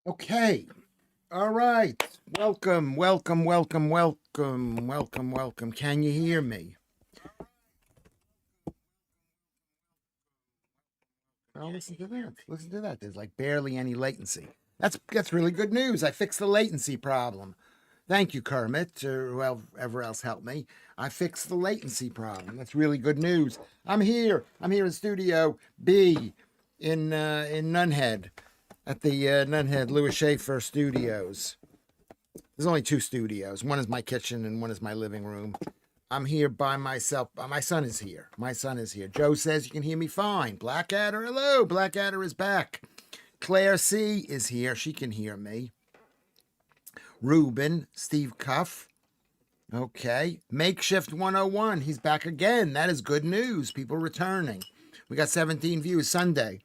Okay. All right. Welcome, welcome, welcome, welcome, welcome, welcome. Can you hear me? Oh, listen to that. Listen to that. There's like barely any latency. That's really good news. I fixed the latency problem. Thank you, Kermit, or whoever else helped me. I fixed the latency problem. That's really good news. I'm here. I'm here in Studio B in Nunhead at the Nunhead Lewis Schaffer Studios. There's only two studios. One is my kitchen and one is my living room. I'm here by myself. My son is here. My son is here. Joe says you can hear me fine. Blackadder, hello. Blackadder is back. Claire C is here. She can hear me. Ruben, Steve Cuff. Okay. Makeshift 101. He's back again. That is good news. People returning. We got 17 views Sunday.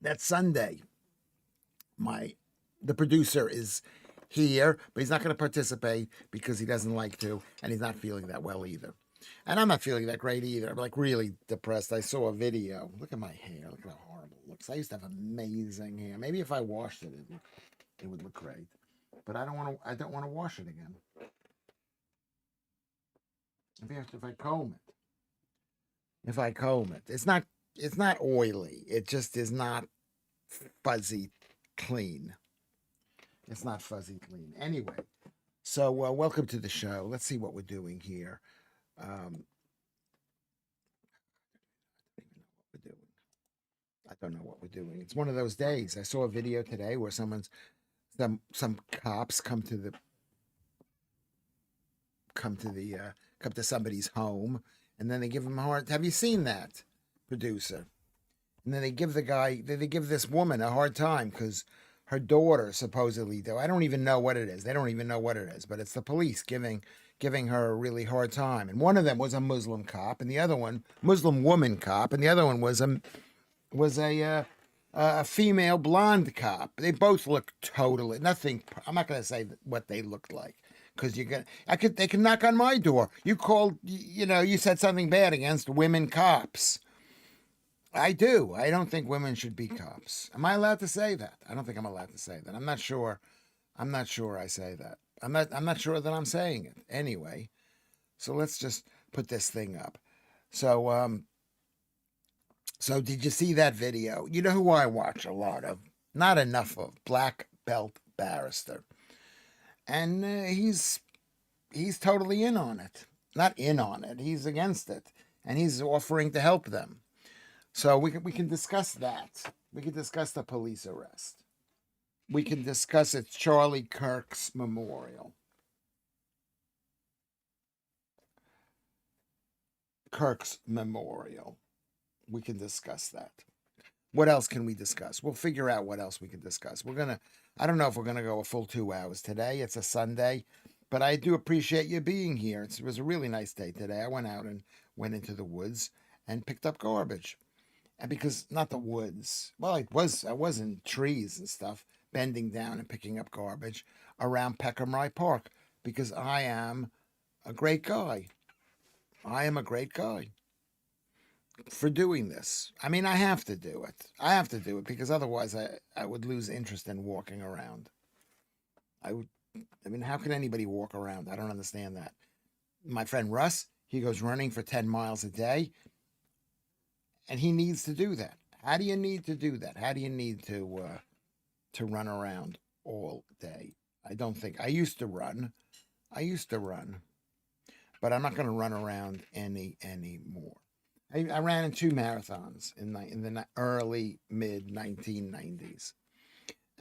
That's Sunday. The producer is here, but he's not going to participate because he doesn't like to, and he's not feeling that well either. And I'm not feeling that great either. I'm like really depressed. I saw a video. Look at my hair. Look at how horrible it looks. I used to have amazing hair. Maybe if I washed it, it would look great. But I don't want to. I don't want to wash it again. If I comb it, if I comb it, it's not. It's not oily. It just is not fuzzy clean. It's not fuzzy clean. Anyway, so welcome to the show. Let's see what we're doing here. Um, I don't know what we're doing. It's one of those days. I saw a video today where some cops come to somebody's home, and then they give them a hard. Have you seen that, producer? And then they give this woman a hard time because her daughter supposedly though I don't even know what it is. They don't even know what it is, but it's the police giving her a really hard time. And one of them was a Muslim cop, and the other one Muslim woman cop, and the other one was a female blonde cop. They both look totally nothing. I'm not going to say what they looked like because they can knock on my door. You called, you said something bad against women cops. I do. I don't think women should be cops. Am I allowed to say that? I don't think I'm allowed to say that. I'm not sure. I'm not sure I say that. I'm not sure that I'm saying it. Anyway, so let's just put this thing up. So did you see that video? You know who I watch a lot of? Not enough of. Black Belt Barrister. And he's totally in on it. Not in on it. He's against it. And he's offering to help them. So we can discuss that. We can discuss the police arrest. We can discuss it. Charlie Kirk's memorial. Kirk's memorial. We can discuss that. What else can we discuss? We'll figure out what else we can discuss. I don't know if we're gonna go a full 2 hours today. It's a Sunday, but I do appreciate you being here. It was a really nice day today. I went out and went into the woods and picked up garbage. And because not the woods, well, I was in trees and stuff, bending down and picking up garbage around Peckham Rye Park because I am a great guy. I am a great guy for doing this. I mean, I have to do it. I have to do it because otherwise I would lose interest in walking around. I would, I mean, how can anybody walk around? I don't understand that. My friend Russ, he goes running for 10 miles a day and he needs to do that. How do you need to do that? How do you need to run around all day? I don't think I used to run. I used to run, but I'm not going to run around anymore. I ran in two marathons in the early mid 1990s,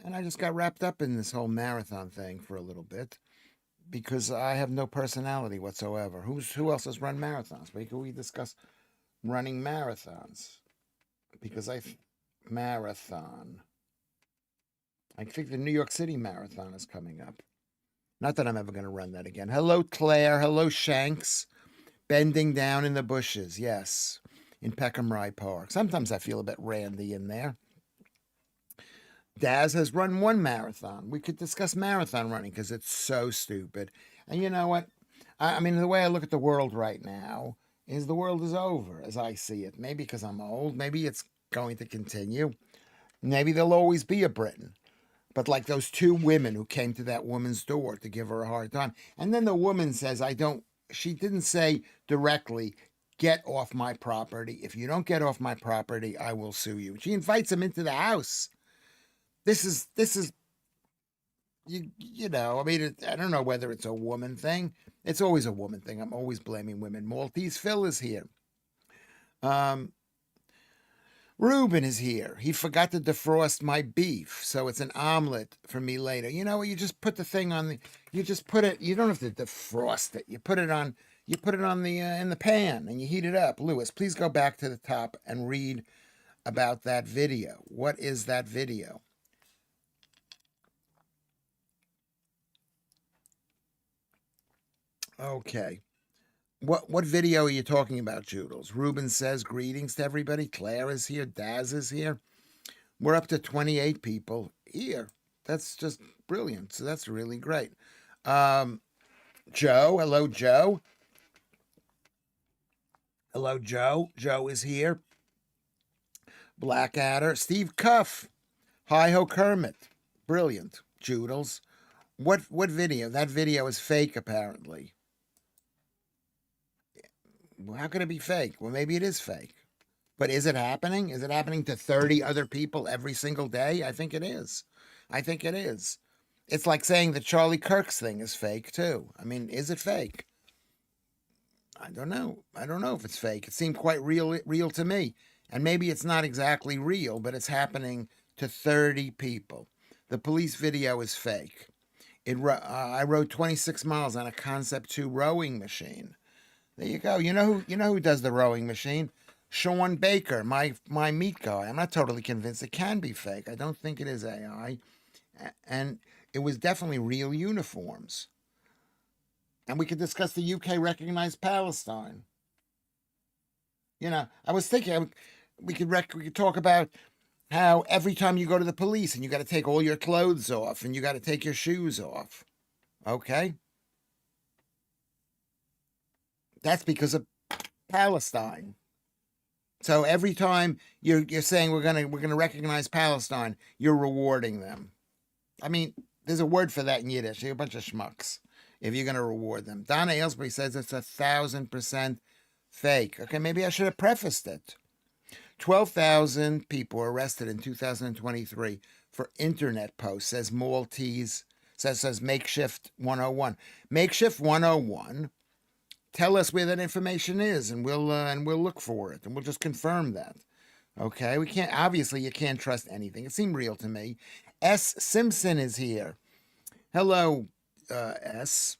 and I just got wrapped up in this whole marathon thing for a little bit because I have no personality whatsoever. Who else has run marathons? We discuss running marathons because marathon. I think the New York City Marathon is coming up. Not that I'm ever going to run that again. Hello, Claire. Hello, Shanks. Bending down in the bushes. Yes, in Peckham Rye Park. Sometimes I feel a bit randy in there. Daz has run one marathon. We could discuss marathon running because it's so stupid. And you know what? I mean, the way I look at the world right now is the world is over as I see it. Maybe because I'm old. Maybe it's going to continue. Maybe there'll always be a Britain. But like those two women who came to that woman's door to give her a hard time. And then the woman says, she didn't say directly, get off my property. If you don't get off my property, I will sue you. She invites him into the house. This is, you know, I mean, I don't know whether it's a woman thing. It's always a woman thing. I'm always blaming women. Maltese Phil is here. Ruben is here. He forgot to defrost my beef, so it's an omelet for me later. You know, you just put the thing on you just put it, you don't have to defrost it. You put it on the in the pan and you heat it up. Lewis, please go back to the top and read about that video. What is that video? Okay. What video are you talking about, Joodles? Ruben says greetings to everybody. Claire is here. Daz is here. We're up to 28 people here. That's just brilliant. So that's really great. Joe, hello, Joe. Hello, Joe. Joe is here. Blackadder. Steve Cuff. Hi-ho Kermit. Brilliant. Joodles. What video? That video is fake, apparently. Well, how can it be fake? Well, maybe it is fake. But is it happening? Is it happening to 30 other people every single day? I think it is. I think it is. It's like saying that Charlie Kirk's thing is fake, too. I mean, is it fake? I don't know. I don't know if it's fake. It seemed quite real to me. And maybe it's not exactly real, but it's happening to 30 people. The police video is fake. I rode 26 miles on a Concept 2 rowing machine. There you go. You know who does the rowing machine? Sean Baker, my meat guy. I'm not totally convinced it can be fake. I don't think it is AI. And it was definitely real uniforms. And we could discuss the UK recognized Palestine. You know, I was thinking we could talk about how every time you go to the police and you got to take all your clothes off and you got to take your shoes off. Okay? That's because of Palestine. So every time you're saying we're gonna recognize Palestine, you're rewarding them. I mean, there's a word for that in Yiddish. You're a bunch of schmucks if you're gonna reward them. Donna Aylesbury says it's 1,000% fake. Okay, maybe I should have prefaced it. 12,000 people were arrested in 2023 for internet posts, says Maltese, says Makeshift 101. Makeshift 101. Tell us where that information is, and we'll look for it, and we'll just confirm that. Okay, we can't. Obviously, you can't trust anything. It seemed real to me. S. Simpson is here. Hello, S.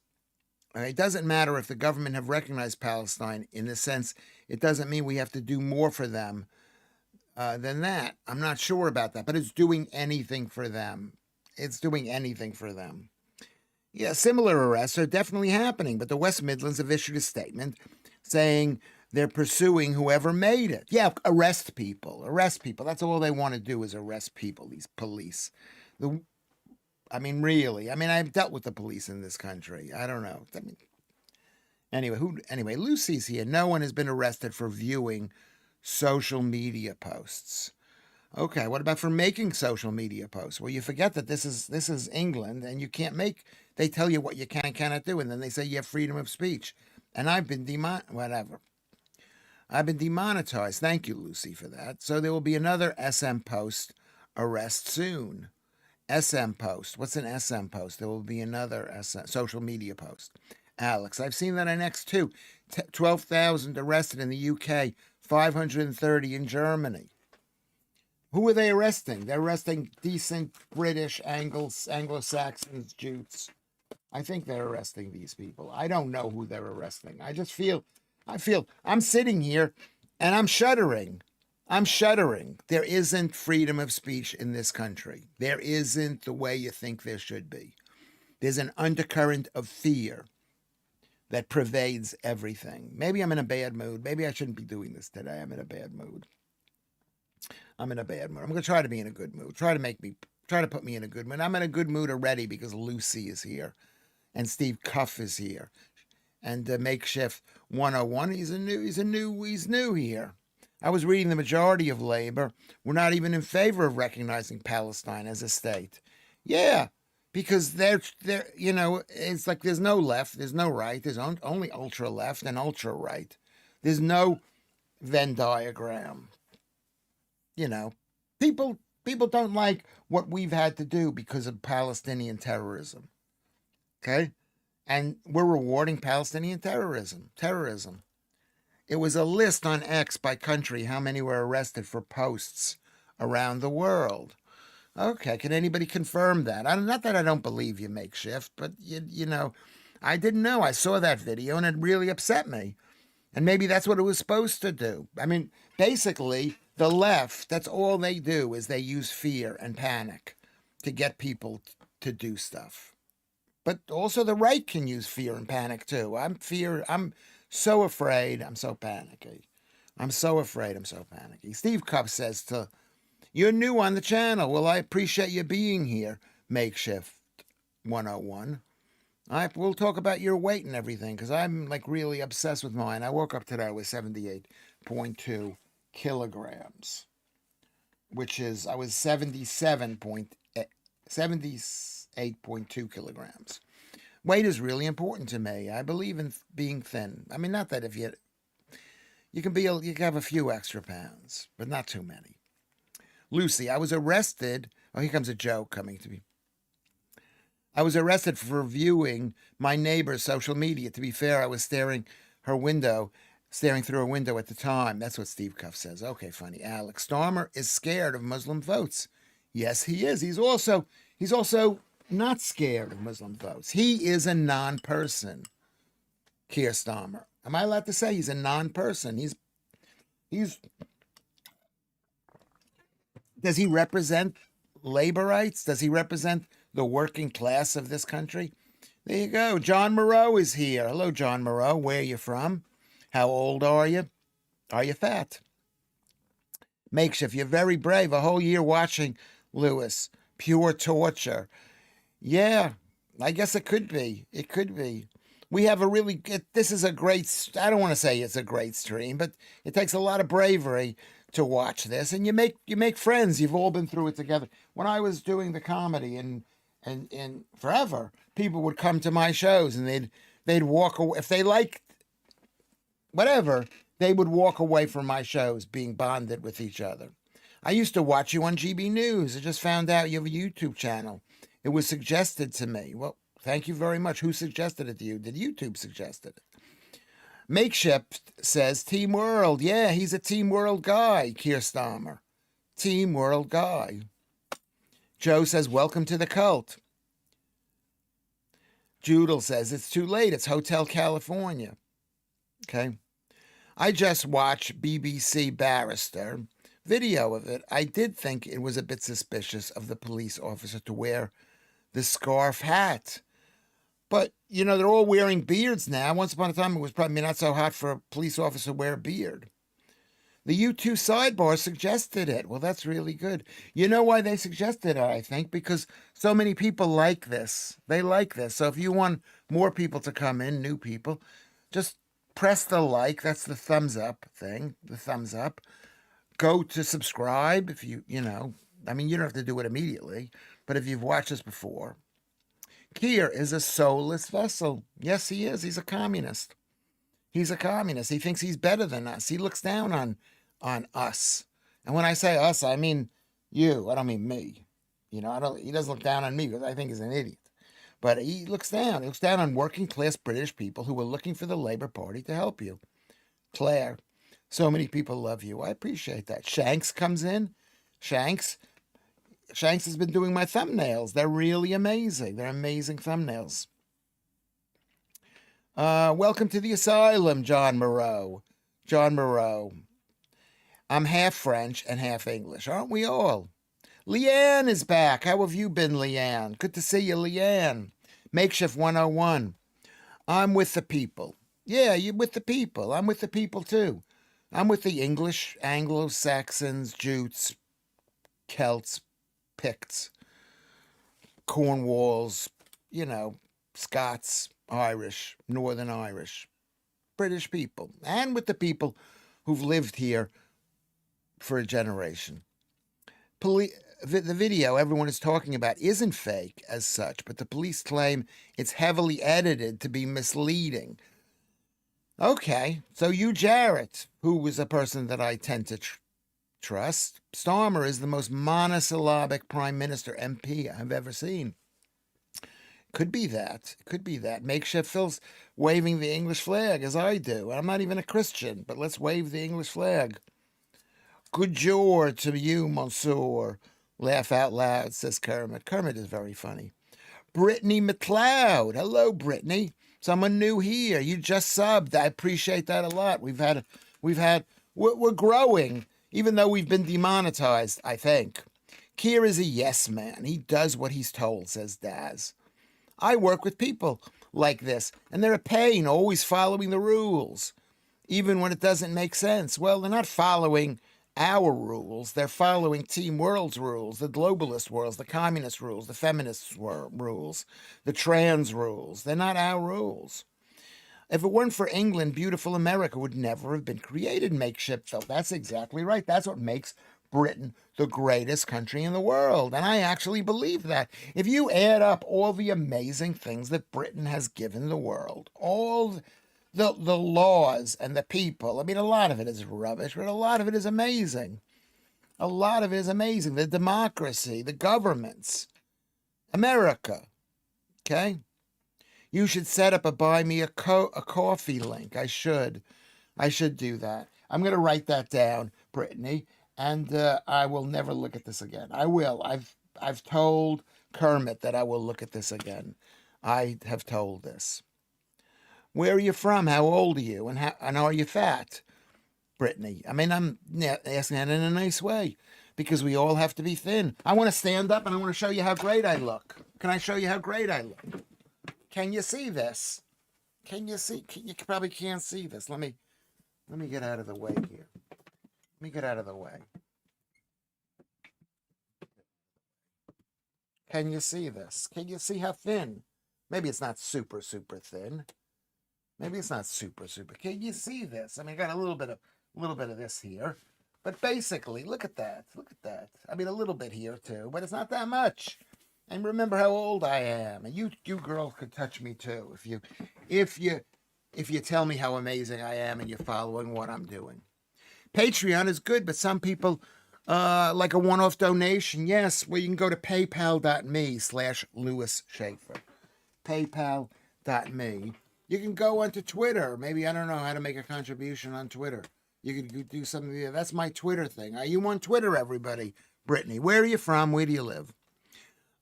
It doesn't matter if the government have recognized Palestine. In a sense, it doesn't mean we have to do more for them than that. I'm not sure about that, but it's doing anything for them. It's doing anything for them. Yeah, similar arrests are definitely happening, but the West Midlands have issued a statement saying they're pursuing whoever made it. Yeah, arrest people. Arrest people. That's all they want to do is arrest people, these police. I mean, really. I mean, I've dealt with the police in this country. I don't know. I mean, anyway, Lucy's here. No one has been arrested for viewing social media posts. Okay, what about for making social media posts? Well, you forget that this is England, and you can't make. They tell you what you can and cannot do, and then they say you have freedom of speech. And I've been demonetized. Thank you, Lucy, for that. So there will be another SM Post arrest soon. SM Post. What's an SM Post? There will be another social media post. Alex, I've seen that on X too. 12,000 arrested in the UK, 530 in Germany. Who are they arresting? They're arresting decent British Anglo-Saxons, Jutes. I think they're arresting these people. I don't know who they're arresting. I'm sitting here and I'm shuddering. I'm shuddering. There isn't freedom of speech in this country. There isn't the way you think there should be. There's an undercurrent of fear that pervades everything. Maybe I'm in a bad mood. Maybe I shouldn't be doing this today. I'm in a bad mood. I'm going to try to be in a good mood. Try to put me in a good mood. I'm in a good mood already because Lucy is here and Steve Cuff is here and Makeshift 101. He's new here. I was reading the majority of Labor were not even in favor of recognizing Palestine as a state. Yeah, because they're it's like there's no left, there's no right, there's only ultra left and ultra right. There's no Venn diagram. You know, people don't like what we've had to do because of Palestinian terrorism. Okay, and we're rewarding Palestinian terrorism. It was a list on X by country how many were arrested for posts around the world. Okay, can anybody confirm that? Not that I don't believe you, Makeshift, but I didn't know. I saw that video and it really upset me. And maybe that's what it was supposed to do. I mean, basically, the left, that's all they do is they use fear and panic to get people to do stuff. But also the right can use fear and panic too. I'm so afraid, I'm so panicky. I'm so afraid, I'm so panicky. Steve Cup says you're new on the channel. Well, I appreciate you being here, Makeshift 101. We'll talk about your weight and everything because I'm like really obsessed with mine. I woke up today with 78.2 kilograms, which is, I was 78.2 kilograms. Weight is really important to me. I believe in being thin. I mean, not that if you can have a few extra pounds, but not too many. Lucy, I was arrested. Oh, here comes a joke coming to me. I was arrested for viewing my neighbor's social media. To be fair, I was staring through her window at the time. That's what Steve Cuff says. Okay, funny. Alex Starmer is scared of Muslim votes. Yes, he is. He's also not scared of Muslim votes. He is a non-person. Keir Starmer. Am I allowed to say he's a non-person? He's does he represent laborites? Does he represent the working class of this country? There you go. John Moreau is here. Hello, John Moreau. Where are you from? How old are you? Are you fat? Makeshift, you're very brave. A whole year watching Lewis. Pure torture. Yeah, I guess it could be. It could be. We have this is a great, I don't want to say it's a great stream, but it takes a lot of bravery to watch this, and you make friends. You've all been through it together. When I was doing the comedy and forever, people would come to my shows and they'd walk away if they liked whatever. They would walk away from my shows being bonded with each other. I used to watch you on GB News. I just found out you have a YouTube channel. It was suggested to me. Well, thank you very much. Who suggested it to you? Did YouTube suggest it? Makeshift says Team World. Yeah, he's a Team World guy, Keir Starmer. Team World guy. Joe says, welcome to the cult. Judel says, it's too late. It's Hotel California. Okay. I just watched BBC Barrister video of it. I did think it was a bit suspicious of the police officer to wear the scarf hat. But, they're all wearing beards now. Once upon a time, it was probably not so hot for a police officer to wear a beard. The U2 sidebar suggested it. Well, that's really good. You know why they suggested it, I think? Because so many people like this. They like this. So if you want more people to come in, new people, just press the like. That's the thumbs up thing, the thumbs up. Go to subscribe if you don't have to do it immediately. But if you've watched this before, Keir is a soulless vessel. Yes, he is. He's a communist. He's a communist. He thinks he's better than us. He looks down on us. And when I say us, I mean you. I don't mean me. He doesn't look down on me because I think he's an idiot. But he looks down. He looks down on working class British people who are looking for the Labour Party to help you. Claire, so many people love you. I appreciate that. Shanks comes in. Shanks has been doing my thumbnails. They're really amazing. They're amazing thumbnails. Welcome to the asylum, John Moreau. John Moreau. I'm half French and half English, aren't we all? Leanne is back. How have you been, Leanne? Good to see you, Leanne. Makeshift 101. I'm with the people. Yeah, you're with the people. I'm with the people, too. I'm with the English, Anglo-Saxons, Jutes, Celts, Picts, Cornwalls, Scots, Irish, Northern Irish, British people, and with the people who've lived here for a generation. The video everyone is talking about isn't fake as such, but the police claim it's heavily edited to be misleading. Okay, so you, Jarrett, who was a person that I tend to trust, Starmer is the most monosyllabic prime minister MP I've ever seen. Could be that. Could be that. Makeshift Phil's waving the English flag as I do. I'm not even a Christian, but let's wave the English flag. Good jour to you, monsieur. Laugh out loud, says Kermit. Kermit is very funny. Brittany McLeod. Hello, Brittany. Someone new here. You just subbed. I appreciate that a lot. We're growing, even though we've been demonetized, I think. Keir is a yes man. He does what he's told, says Daz. I work with people like this, and they're a pain, always following the rules, even when it doesn't make sense. Well, they're not following our rules. They're following Team World's rules, the globalist rules, the communist rules, the feminist rules, the trans rules. They're not our rules. If it weren't for England, beautiful America would never have been created, Makeshift Phil. That's exactly right. That's what makes Britain the greatest country in the world. And I actually believe that. If you add up all the amazing things that Britain has given the world, all the laws and the people, I mean, a lot of it is rubbish, but a lot of it is amazing. A lot of it is amazing. The democracy, the governments, America, okay? You should set up a buy me a coffee link. I should do that. I'm going to write that down, Brittany, and I will never look at this again. I will. I've told Kermit that I will look at this again. I have told this. Where are you from? How old are you? And are you fat, Brittany? I mean, I'm asking that in a nice way because we all have to be thin. I want to stand up and I want to show you how great I look. Can I show you how great I look? Can you see this? Can you see? You probably can't see this. Let me get out of the way here. Let me get out of the way. Can you see this? Can you see how thin? Maybe it's not super thin. Maybe it's not super. Can you see this? I mean, I got a little bit of this here, but basically, look at that. Look at that. I mean, a little bit here too, but it's not that much. And remember how old I am. And you girls could touch me too if you tell me how amazing I am and you're following what I'm doing. Patreon is good, but some people like a one-off donation. Yes, well, you can go to paypal.me/Lewis Schaffer. Paypal.me. You can go onto Twitter. Maybe I don't know how to make a contribution on Twitter. You could do something there. That's my Twitter thing. Are you on Twitter, everybody? Brittany, where are you from? Where do you live?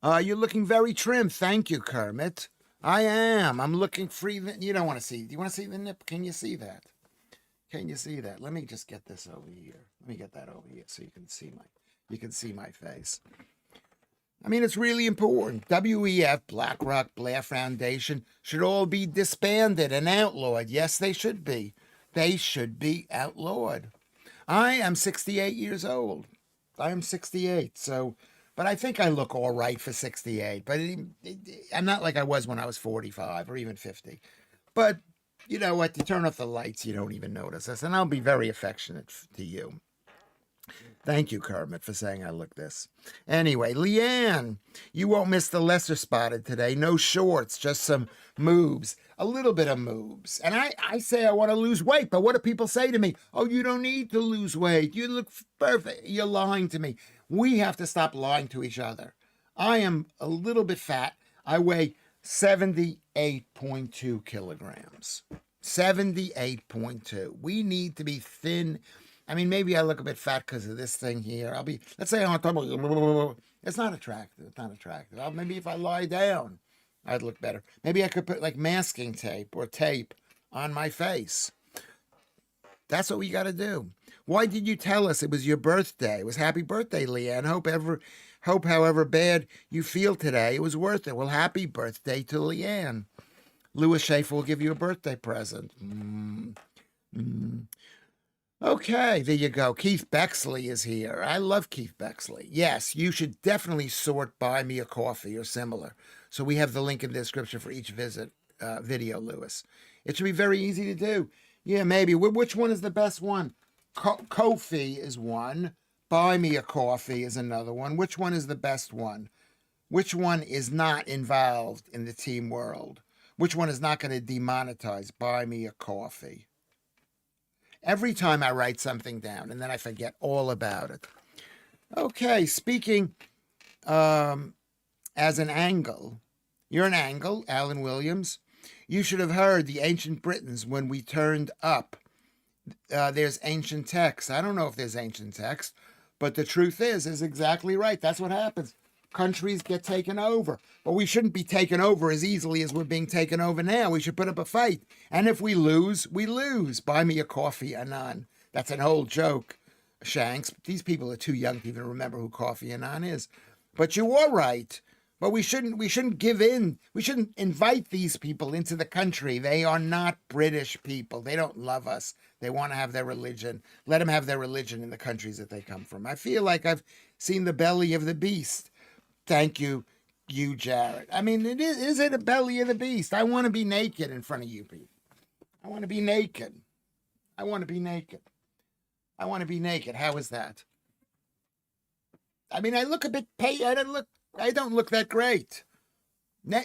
You're looking very trim. Thank you, Kermit. I am. I'm looking free. You don't want to see. Do you want to see the nip? Can you see that? Can you see that? Let me just get this over here. Let me get that over here so you can see my face. I mean, it's really important. WEF, BlackRock, Blair Foundation should all be disbanded and outlawed. Yes, they should be. They should be outlawed. I am 68 years old. I am 68, so... But I think I look all right for 68. But I'm not like I was when I was 45 or even 50. But you know what? To turn off the lights, you don't even notice us. And I'll be very affectionate to you. Thank you, Kermit, for saying I look this. Anyway, Leanne, you won't miss the lesser spotted today. No shorts, just some moves. A little bit of moves. And I say I want to lose weight, but what do people say to me? Oh, you don't need to lose weight. You look perfect. You're lying to me. We have to stop lying to each other. I am a little bit fat. I weigh 78.2 kilograms. 78.2. We need to be thin. I mean, maybe I look a bit fat because of this thing here. Let's say I'm on top of, it's not attractive. It's not attractive. Maybe if I lie down, I'd look better. Maybe I could put like masking tape or tape on my face. That's what we got to do. Why did you tell us it was your birthday? It was happy birthday, Leanne. Hope however bad you feel today, it was worth it. Well, happy birthday to Leanne. Lewis Schaffer will give you a birthday present. Okay, there you go. Keith Bexley is here. I love Keith Bexley. Yes, you should definitely sort Buy Me a Coffee or similar. So we have the link in the description for each video, Lewis. It should be very easy to do. Yeah, maybe. Which one is the best one? Ko-fi is one. Buy me a coffee is another one. Which one is the best one? Which one is not involved in the team world? Which one is not going to demonetize? Buy me a coffee. Every time I write something down and then I forget all about it. Okay, speaking as an angle, you're an angle, Alan Williams. You should have heard the ancient Britons when we turned up. There's ancient text. I don't know if there's ancient text, but the truth is exactly right. That's what happens. Countries get taken over, but we shouldn't be taken over as easily as we're being taken over now. We should put up a fight. And if we lose, we lose. Buy me a coffee, Anand. That's an old joke, Shanks. These people are too young to even remember who Coffee Anand is. But you are right. But we shouldn't give in. We shouldn't invite these people into the country. They are not British people. They don't love us. They want to have their religion. Let them have their religion in the countries that they come from. I feel like I've seen the belly of the beast. Thank you, Jared. I mean, is it a belly of the beast? I want to be naked in front of you people. I want to be naked. I want to be naked. I want to be naked. How is that? I mean, I look a bit I don't look that great.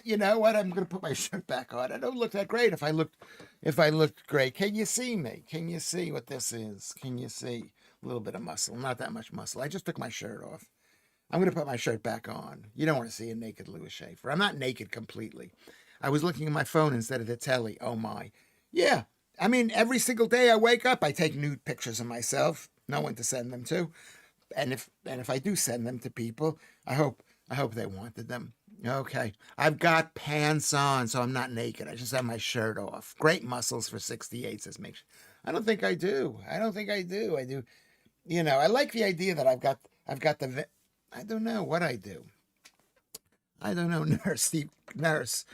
You know what? I'm going to put my shirt back on. I don't look that great. If I looked great, can you see me? Can you see what this is? Can you see a little bit of muscle? Not that much muscle. I just took my shirt off. I'm going to put my shirt back on. You don't want to see a naked Lewis Schaffer. I'm not naked completely. I was looking at my phone instead of the telly. Oh my. Yeah. I mean, every single day I wake up, I take nude pictures of myself. No one to send them to. And if I do send them to people, I hope they wanted them. Okay. I've got pants on, so I'm not naked. I just have my shirt off. Great muscles for 68, says Make. I don't think I do. I do. You know, I like the idea that I've got the, I don't know what I do. I don't know, nurse.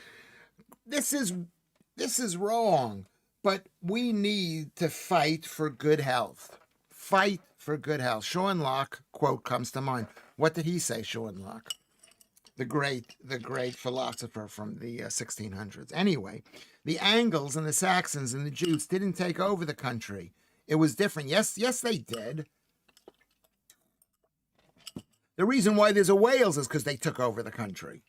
This is wrong. But we need to fight for good health. Fight for good health. Sean Locke quote comes to mind. What did he say, Sean Locke? The great philosopher from the 1600s. Anyway, the Angles and the Saxons and the Jutes didn't take over the country. It was different. Yes, they did. The reason why there's a Wales is because they took over the country.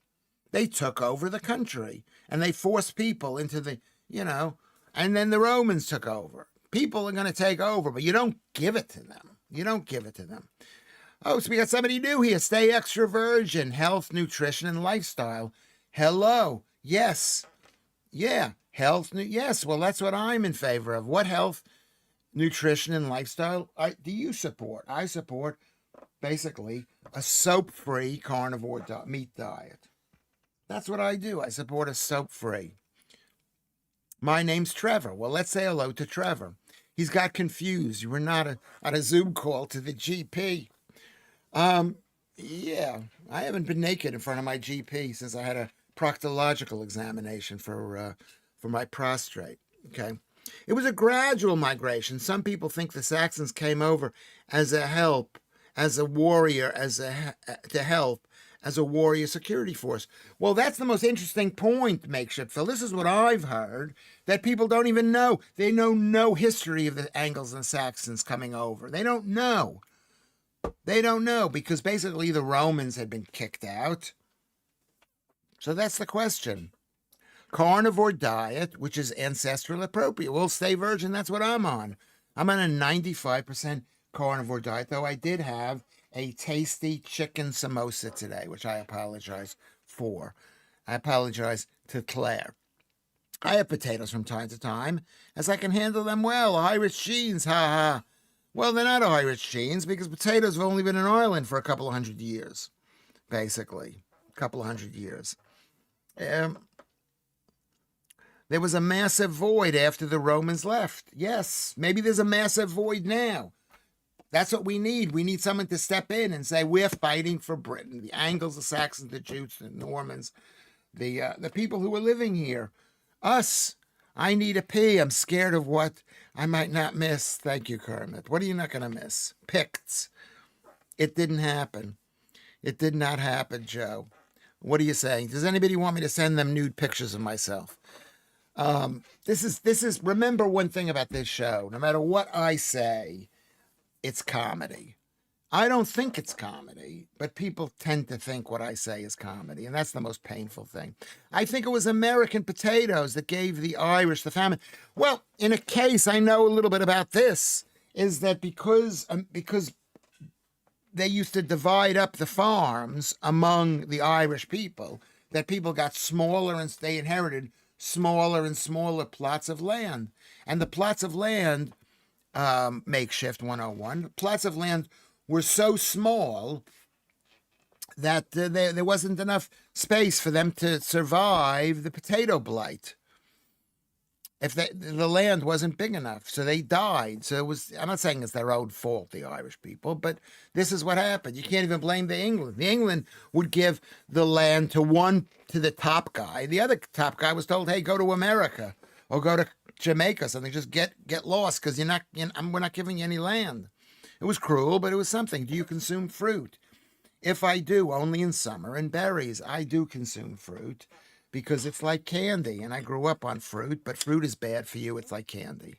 They took over the country. And they forced people into the, and then the Romans took over. People are going to take over, but you don't give it to them. Oh, so we got somebody new here. Stay extra virgin, health, nutrition, and lifestyle. Hello. Yes. Yeah. Health. Yes. Well, that's what I'm in favor of. What health, nutrition, and lifestyle do you support? I support basically a soap-free carnivore meat diet. That's what I do. I support a soap-free. My name's Trevor. Well, let's say hello to Trevor. He's got confused. You were not on a Zoom call to the GP. Yeah, I haven't been naked in front of my GP since I had a proctological examination for my prostate. Okay. It was a gradual migration. Some people think the Saxons came over as a help, as a warrior, to help as a warrior security force. Well, that's the most interesting point, Makeshift Phil. This is what I've heard, that people don't even know. They know no history of the Angles and Saxons coming over. They don't know. Because basically the Romans had been kicked out. So that's the question. Carnivore diet, which is ancestral appropriate. Well, stay virgin, that's what I'm on. I'm on a 95% carnivore diet, though I did have a tasty chicken samosa today, which I apologize for. I apologize to Claire. I have potatoes from time to time, as I can handle them well. Irish jeans, ha ha. Well, they're not Irish jeans, because potatoes have only been in Ireland for a couple of hundred years, basically. A couple of hundred years. There was a massive void after the Romans left. Yes, maybe there's a massive void now. That's what we need. We need someone to step in and say, we're fighting for Britain. The Angles, the Saxons, the Jutes, the Normans, the people who are living here. Us. I need a pee. I'm scared of what I might not miss. Thank you, Kermit. What are you not going to miss? Picts. It didn't happen. It did not happen, Joe. What are you saying? Does anybody want me to send them nude pictures of myself? This is. Remember one thing about this show. No matter what I say, it's comedy. I don't think it's comedy, but people tend to think what I say is comedy, and that's the most painful thing. I think it was American potatoes that gave the Irish the famine. Well, in a case, I know a little bit about this, is that because they used to divide up the farms among the Irish people, that people got smaller and they inherited smaller and smaller plots of land. And the plots of land, makeshift 101, plots of land were so small that there wasn't enough space for them to survive the potato blight. If the land wasn't big enough, so they died. So it was. I'm not saying it's their own fault, the Irish people, but this is what happened. You can't even blame the England. The England would give the land to the top guy. The other top guy was told, "Hey, go to America or go to Jamaica, or something. Just get lost because we're not giving you any land." It was cruel, but it was something. Do you consume fruit? If I do, only in summer. And berries, I do consume fruit because it's like candy. And I grew up on fruit, but fruit is bad for you. It's like candy.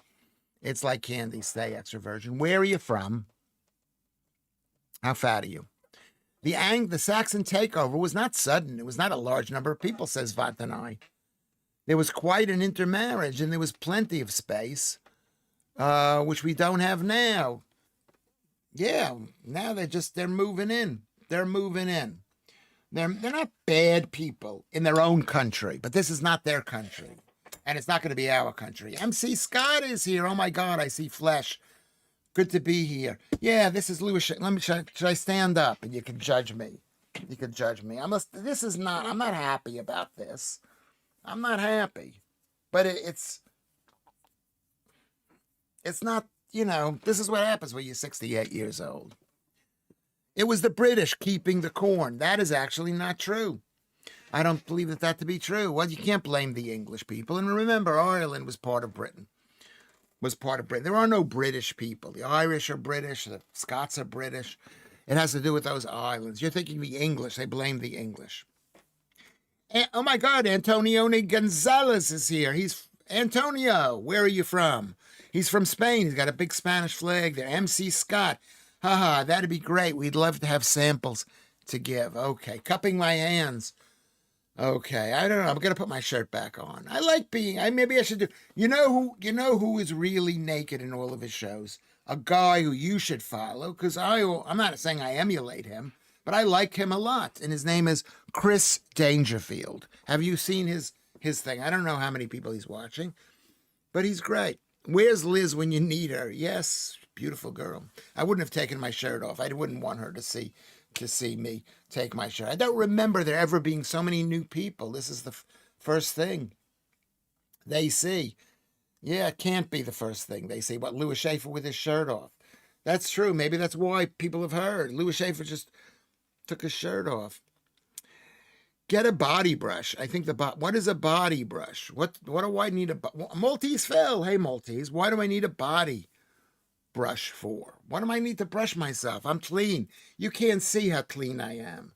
It's like candy. Stay extroversion. Where are you from? How fat are you? The Saxon takeover was not sudden. It was not a large number of people, says Vatanai. There was quite an intermarriage, and there was plenty of space, which we don't have now. Yeah, now they're moving in. They're moving in. They're not bad people in their own country, but this is not their country. And it's not going to be our country. MC Scott is here. Oh my God, I see flesh. Good to be here. Yeah, this is Lewis. Should I stand up and you can judge me? You can judge me. I'm not happy about this. I'm not happy. But it's not, this is what happens when you're 68 years old. It was the British keeping the corn. That is actually not true. I don't believe that to be true. Well, you can't blame the English people. And remember, Ireland was part of Britain. There are no British people. The Irish are British. The Scots are British. It has to do with those islands. You're thinking the English. They blame the English. And, oh my God, Antonio Gonzalez is here. Antonio, where are you from? He's from Spain. He's got a big Spanish flag there. MC Scott. Haha, that'd be great. We'd love to have samples to give. Okay, cupping my hands. Okay, I don't know. I'm gonna put my shirt back on. I like maybe I should do. You know who is really naked in all of his shows? A guy who you should follow, because I'm not saying I emulate him, but I like him a lot, and his name is Chris Dangerfield. Have you seen his thing? I don't know how many people he's watching, but he's great. Where's Liz when you need her? Yes, beautiful girl. I wouldn't have taken my shirt off. I wouldn't want her to see me take my shirt. I don't remember there ever being so many new people. This is the first thing they see. Yeah, it can't be the first thing they see. What, Lewis Schaffer with his shirt off? That's true. Maybe that's why people have heard. Lewis Schaffer just took his shirt off. Get a body brush. I think what is a body brush? What do I need Maltese Phil. Hey, Maltese. Why do I need a body brush for? What do I need to brush myself? I'm clean. You can't see how clean I am.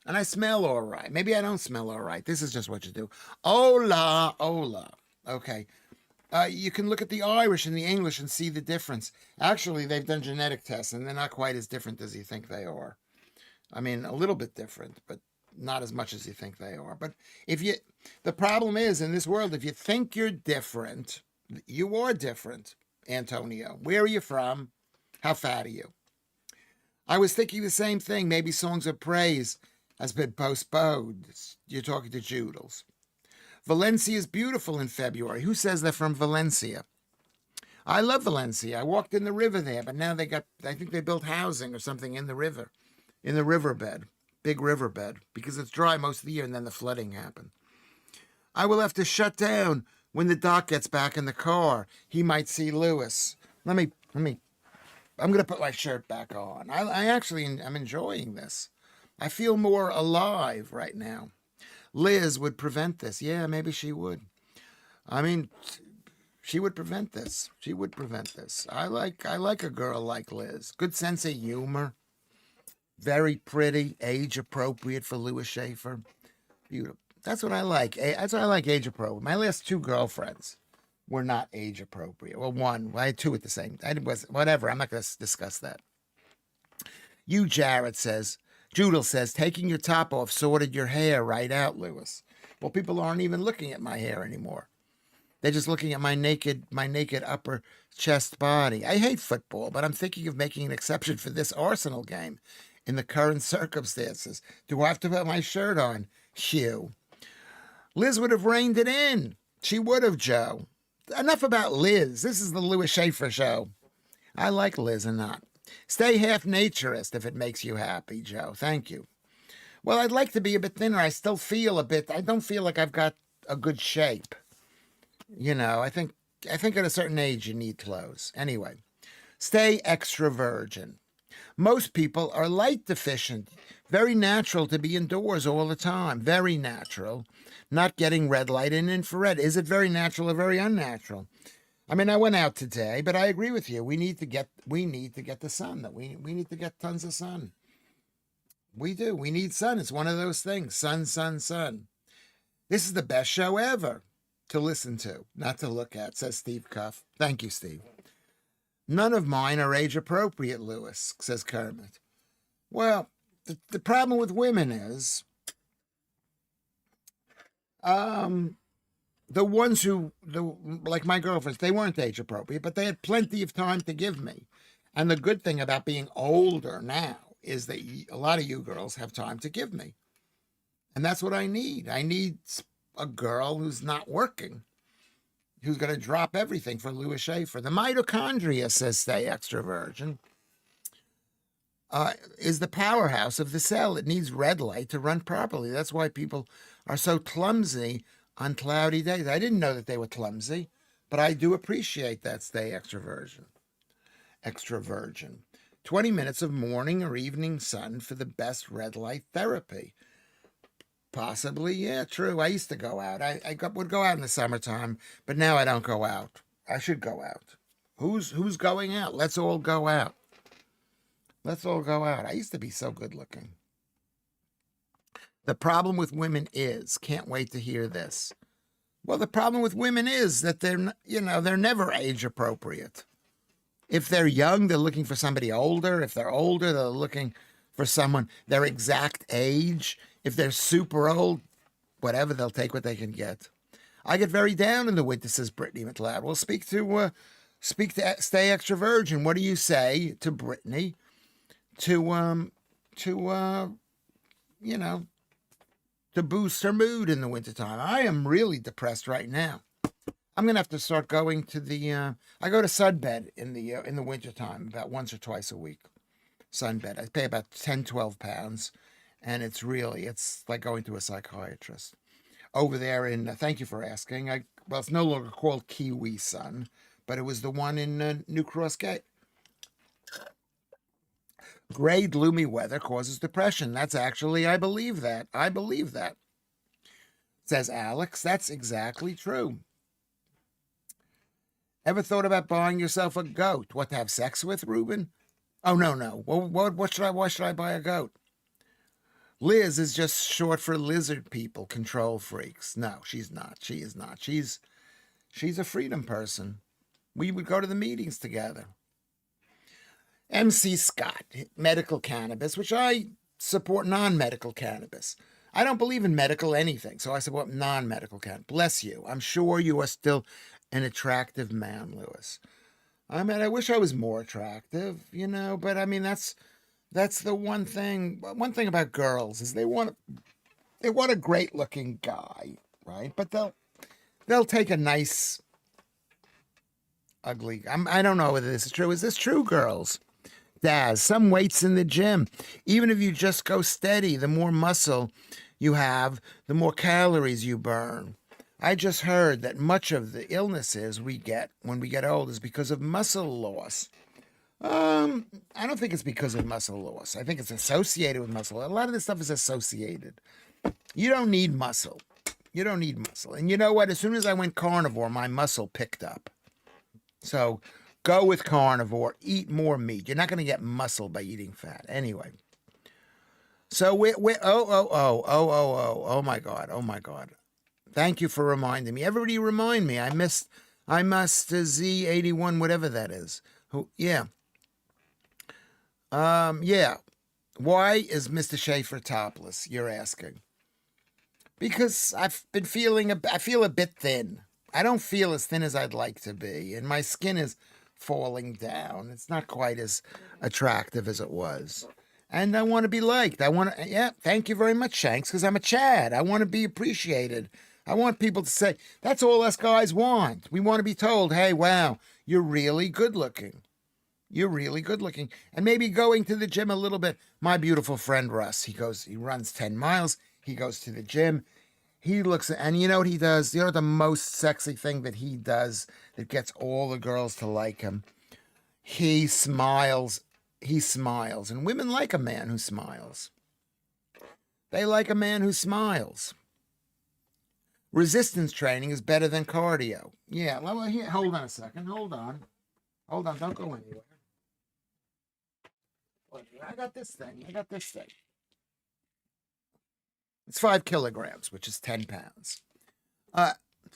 And I smell all right. Maybe I don't smell all right. This is just what you do. Hola. Okay. You can look at the Irish and the English and see the difference. Actually, they've done genetic tests, and they're not quite as different as you think they are. I mean, a little bit different, but not as much as you think they are. But the problem is, in this world, if you think you're different, you are different. Antonio, where are you from? How fat are you? I was thinking the same thing. Maybe Songs of Praise has been postponed. You're talking to Joodles. Valencia is beautiful in February. Who says they're from Valencia? I love Valencia. I walked in the river there, but now I think they built housing or something in the riverbed, big riverbed, because it's dry most of the year and then the flooding happened. I will have to shut down when the doc gets back in the car. He might see Lewis. I'm going to put my shirt back on. I'm enjoying this. I feel more alive right now. Liz would prevent this. Yeah, maybe she would. I mean, she would prevent this. I like a girl like Liz. Good sense of humor. Very pretty, age appropriate for Lewis Schaffer. Beautiful. That's what I like. That's what I like, age appropriate. My last two girlfriends, were not age appropriate. Well, one, I had two at the same. I was whatever. I'm not going to discuss that. You, Jared says, Judel says, taking your top off sorted your hair right out, Lewis. Well, people aren't even looking at my hair anymore. They're just looking at my naked upper chest body. I hate football, but I'm thinking of making an exception for this Arsenal game in the current circumstances. Do I have to put my shirt on? Hugh. Liz would have reined it in. She would have, Joe. Enough about Liz. This is the Lewis Schaffer show. I like Liz or not. Stay half naturist if it makes you happy, Joe. Thank you. Well, I'd like to be a bit thinner. I still feel a bit. I don't feel like I've got a good shape. You know, I think at a certain age you need clothes. Anyway, stay extra virgin. Most people are light deficient. Very natural to be indoors all the time. Very natural. Not getting red light and infrared. Is it very natural or very unnatural? I mean, I went out today, but I agree with you. We need to get the sun. That we need to get tons of sun. We do. We need sun. It's one of those things. Sun, sun, sun. This is the best show ever to listen to, not to look at, says Steve Cuff. Thank you, Steve. None of mine are age appropriate, Lewis, says Kermit. Well, the problem with women is the ones like my girlfriends, they weren't age appropriate, but they had plenty of time to give me. And the good thing about being older now is that a lot of you girls have time to give me. And that's what I need. I need a girl who's not working, who's going to drop everything for Lewis Schaffer. The mitochondria, says Stay Extra Virgin, is the powerhouse of the cell. It needs red light to run properly. That's why people are so clumsy on cloudy days. I didn't know that they were clumsy, but I do appreciate that. Stay Extra Virgin. Extra Virgin. 20 minutes of morning or evening sun for the best red light therapy. Possibly, yeah, true. I used to go out. I would go out in the summertime, but now I don't go out. I should go out. Who's going out? Let's all go out. Let's all go out. I used to be so good looking. The problem with women is, can't wait to hear this. Well, the problem with women is that they're never age appropriate. If they're young, they're looking for somebody older. If they're older, they're looking for someone their exact age. If they're super old, whatever, they'll take what they can get. I get very down in the winter, says Brittany McLeod. Well, speak to Stay Extra Virgin. What do you say to Brittany to boost her mood in the wintertime? I am really depressed right now. I'm going to have to start going to I go to sunbed in the wintertime about once or twice a week. Sunbed. I pay about 10, 12 pounds. And it's like going to a psychiatrist. Over there thank you for asking. It's no longer called Kiwi Sun, but it was the one in New Cross Gate. Gray, gloomy weather causes depression. That's actually, I believe that. Says Alex. That's exactly true. Ever thought about buying yourself a goat? What, to have sex with, Ruben? Oh, no. Well, why should I buy a goat? Liz is just short for lizard people, control freaks. No, she's not. She is not. She's a freedom person. We would go to the meetings together. MC Scott, medical cannabis, which I support non-medical cannabis. I don't believe in medical anything, so I support non-medical cannabis. Bless you. I'm sure you are still an attractive man, Lewis. I mean, I wish I was more attractive, but I mean, that's the one thing about girls is they want a great looking guy, right? But they'll take a nice ugly. I don't know whether this is true. Is this true, girls? Daz, some weights in the gym. Even if you just go steady, the more muscle you have, the more calories you burn. I just heard that much of the illnesses we get when we get old is because of muscle loss. I don't think it's because of muscle loss. I think it's associated with muscle. A lot of this stuff is associated. You don't need muscle. And you know what? As soon as I went carnivore, my muscle picked up. So go with carnivore. Eat more meat. You're not going to get muscle by eating fat. Anyway. So oh my God. Thank you for reminding me. Everybody remind me. I missed I must Z81, whatever that is. Who? Yeah. Yeah. Why is Mr. Schaffer topless? You're asking. Because I've been I feel a bit thin. I don't feel as thin as I'd like to be, and my skin is falling down. It's not quite as attractive as it was. And I want to be liked. Yeah, thank you very much, Shanks, because I'm a Chad. I want to be appreciated. I want people to say, that's all us guys want. We want to be told, hey, wow, you're really good looking. You're really good looking. And maybe going to the gym a little bit. My beautiful friend Russ, he runs 10 miles. He goes to the gym. He looks, and you know what he does? You know the most sexy thing that he does that gets all the girls to like him? He smiles. He smiles. And women like a man who smiles. They like a man who smiles. Resistance training is better than cardio. Yeah, well, here, hold on a second. Hold on. Don't go anywhere. I got this thing. It's 5 kilograms, which is 10 pounds.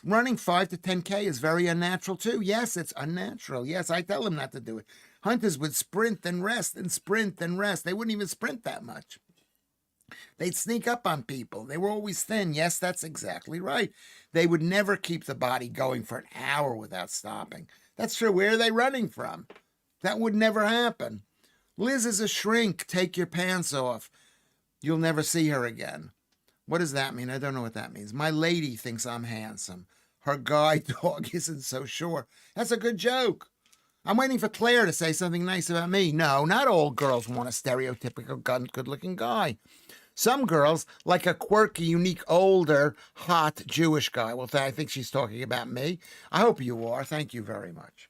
Running 5 to 10K is very unnatural too. Yes, it's unnatural. Yes, I tell them not to do it. Hunters would sprint and rest and sprint and rest. They wouldn't even sprint that much. They'd sneak up on people. They were always thin. Yes, that's exactly right. They would never keep the body going for an hour without stopping. That's true. Where are they running from? That would never happen. Liz is a shrink. Take your pants off. You'll never see her again. What does that mean? I don't know what that means. My lady thinks I'm handsome. Her guide dog isn't so sure. That's a good joke. I'm waiting for Claire to say something nice about me. No, not all girls want a stereotypical good-looking guy. Some girls like a quirky, unique, older, hot Jewish guy. Well, I think she's talking about me. I hope you are. Thank you very much.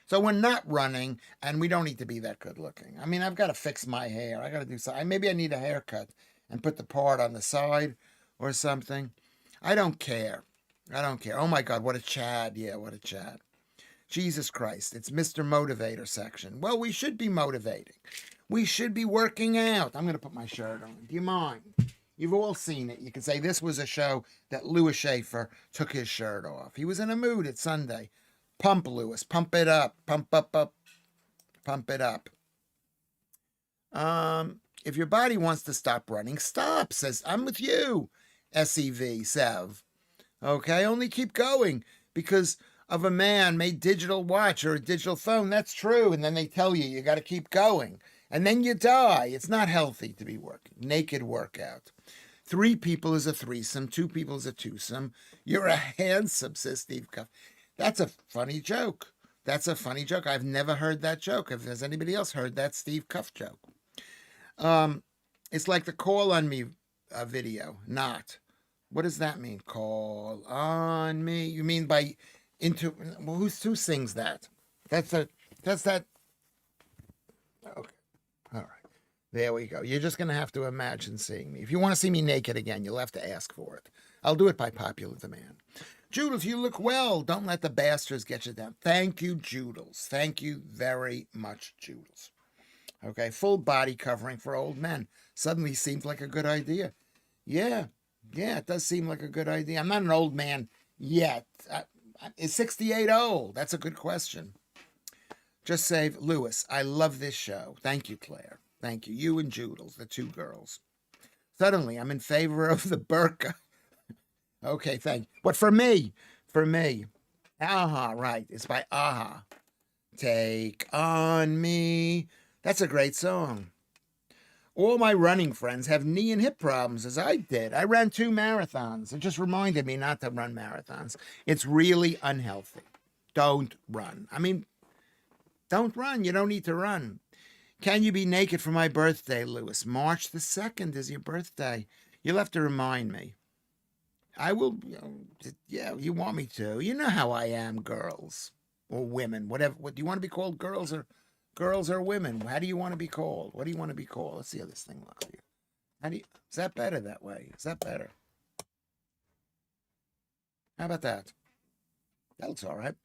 So we're not running, and we don't need to be that good-looking. I mean, I've got to fix my hair. I got to do something. Maybe I need a haircut and put the part on the side or something. I don't care. Oh, my God, what a Chad. Yeah, what a Chad. Jesus Christ, it's Mr. Motivator section. Well, we should be motivating. We should be working out. I'm going to put my shirt on. Do you mind? You've all seen it. You can say this was a show that Lewis Schaffer took his shirt off. He was in a mood. It's Sunday. Pump, Lewis. Pump it up. Pump it up. If your body wants to stop running, stop. Says, I'm with you, Sev. Okay, only keep going because of a man-made digital watch or a digital phone. That's true. And then they tell you got to keep going. And then you die. It's not healthy to be working. Naked workout. 3 people is a threesome. 2 people is a twosome. You're a handsome, says Steve Cuff. That's a funny joke. I've never heard that joke. Has anybody else heard that Steve Cuff joke? It's like the Call on Me video. Not. What does that mean? Call on me. You mean by into? Well, who sings that? That's that. Okay. All right. There we go. You're just going to have to imagine seeing me. If you want to see me naked again, you'll have to ask for it. I'll do it by popular demand. Joodles, you look well. Don't let the bastards get you down. Thank you, Joodles. Thank you very much, Joodles. Okay, full body covering for old men. Suddenly seems like a good idea. Yeah, it does seem like a good idea. I'm not an old man yet. Is 68 old? That's a good question. Just save Lewis. I love this show. Thank you, Claire. Thank you. You and Joodles, the 2 girls. Suddenly, I'm in favor of the burqa. Okay, thank you. But for me. Aha, right. It's by Aha. Take on me. That's a great song. All my running friends have knee and hip problems, as I did. I ran 2 marathons. It just reminded me not to run marathons. It's really unhealthy. Don't run. I mean, don't run. You don't need to run. Can you be naked for my birthday, Lewis? March the 2nd is your birthday. You'll have to remind me. I will, yeah, you want me to. You know how I am, girls. Or women, whatever. What, do you want to be called girls or women? How do you want to be called? What do you want to be called? Let's see how this thing looks here. Is that better that way? Is that better? How about that? That looks all right.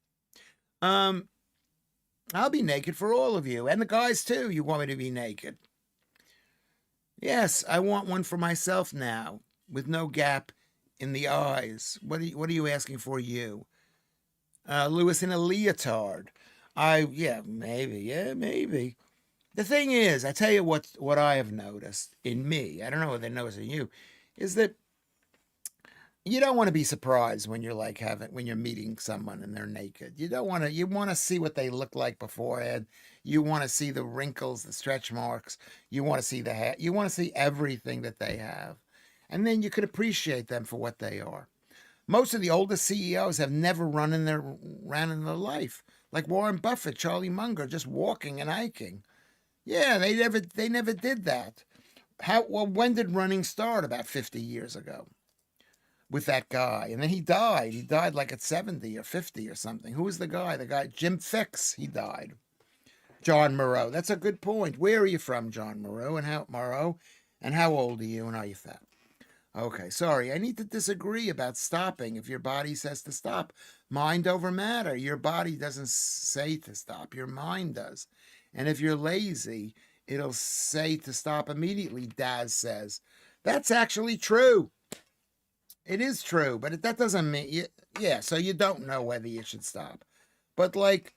I'll be naked for all of you. And the guys, too. You want me to be naked? Yes, I want one for myself now, with no gap in the eyes. What are you asking for, you? Lewis in a leotard. Yeah, maybe. Yeah, maybe. The thing is, I tell you what I have noticed in me. I don't know what they notice in you, is that you don't want to be surprised when you're like when you're meeting someone and they're naked. You don't want to. You want to see what they look like beforehand. You want to see the wrinkles, the stretch marks. You want to see the hair. You want to see everything that they have, and then you could appreciate them for what they are. Most of the oldest CEOs have never ran in their life, like Warren Buffett, Charlie Munger, just walking and hiking. Yeah, they never did that. When did running start? About 50 years ago with that guy. And then he died. He died like at 70 or 50 or something. Who was the guy? The guy, Jim Fix, he died. John Moreau. That's a good point. Where are you from, John Moreau? And how old are you? And are you fat? Okay, sorry. I need to disagree about stopping if your body says to stop. Mind over matter. Your body doesn't say to stop, your mind does. And if you're lazy, it'll say to stop immediately, Daz says. That's actually true. It is true, but that doesn't mean, yeah, so you don't know whether you should stop. But like,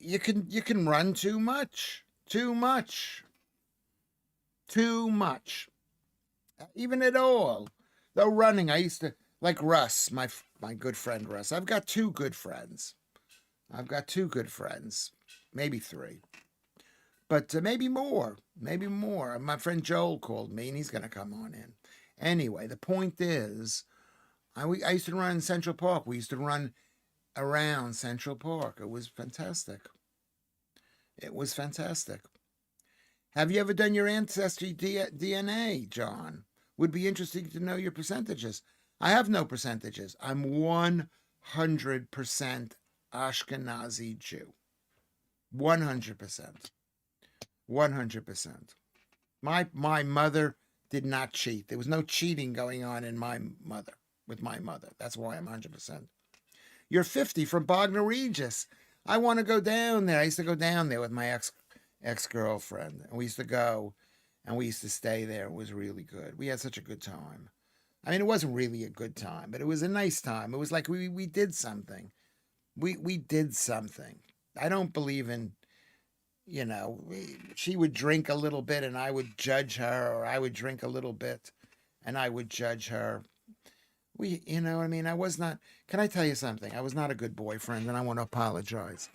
you can run too much. Too much. Too much. Even at all. Though running, I used to like Russ, my good friend Russ. I've got two good friends. Maybe three, but maybe more. Maybe more. My friend Joel called me, and he's going to come on in. Anyway, the point is, I used to run in Central Park. We used to run around Central Park. It was fantastic. It was fantastic. Have you ever done your ancestry DNA, John? Would be interesting to know your percentages. I have no percentages. I'm 100% Ashkenazi Jew. 100%. 100%. My mother did not cheat. There was no cheating going on with my mother. That's why I'm 100%. You're 50 from Bognor Regis. I want to go down there. I used to go down there with my ex-girlfriend. And we used to go and we used to stay there. It was really good. We had such a good time. I mean, it wasn't really a good time, but it was a nice time. It was like we did something. We did something. I don't believe in, she would drink a little bit and I would judge her, or I would drink a little bit and I would judge her. You know what I mean? I was not, can I tell you something? I was not a good boyfriend, and I want to apologize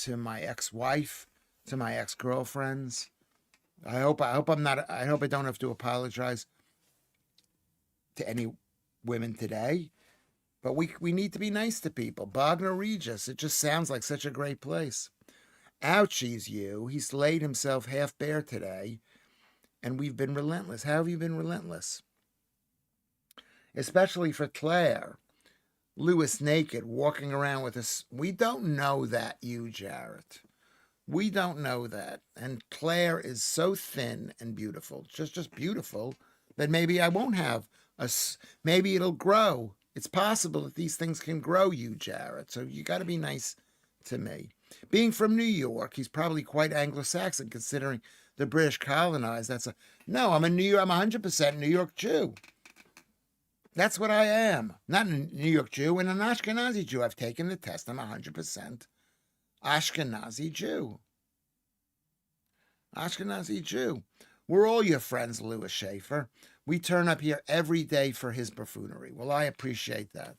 to my ex-wife, to my ex-girlfriends. I hope I don't have to apologize to any women today. But we need to be nice to people. Bognor Regis, it just sounds like such a great place. Ouchies you. He's laid himself half bare today, and we've been relentless. How have you been relentless? Especially for Claire. Lewis naked, walking around with us. We don't know that, you, Jarrett. We don't know that. And Claire is so thin and beautiful, just beautiful, that maybe I won't have maybe it'll grow. It's possible that these things can grow, you, Jarrett. So you got to be nice to me. Being from New York, he's probably quite Anglo-Saxon, considering the British colonized. No, I'm 100% New York Jew. That's what I am. Not a New York Jew and an Ashkenazi Jew. I've taken the test. I'm 100% Ashkenazi Jew. Ashkenazi Jew. We're all your friends, Lewis Schaffer. We turn up here every day for his buffoonery. Well, I appreciate that.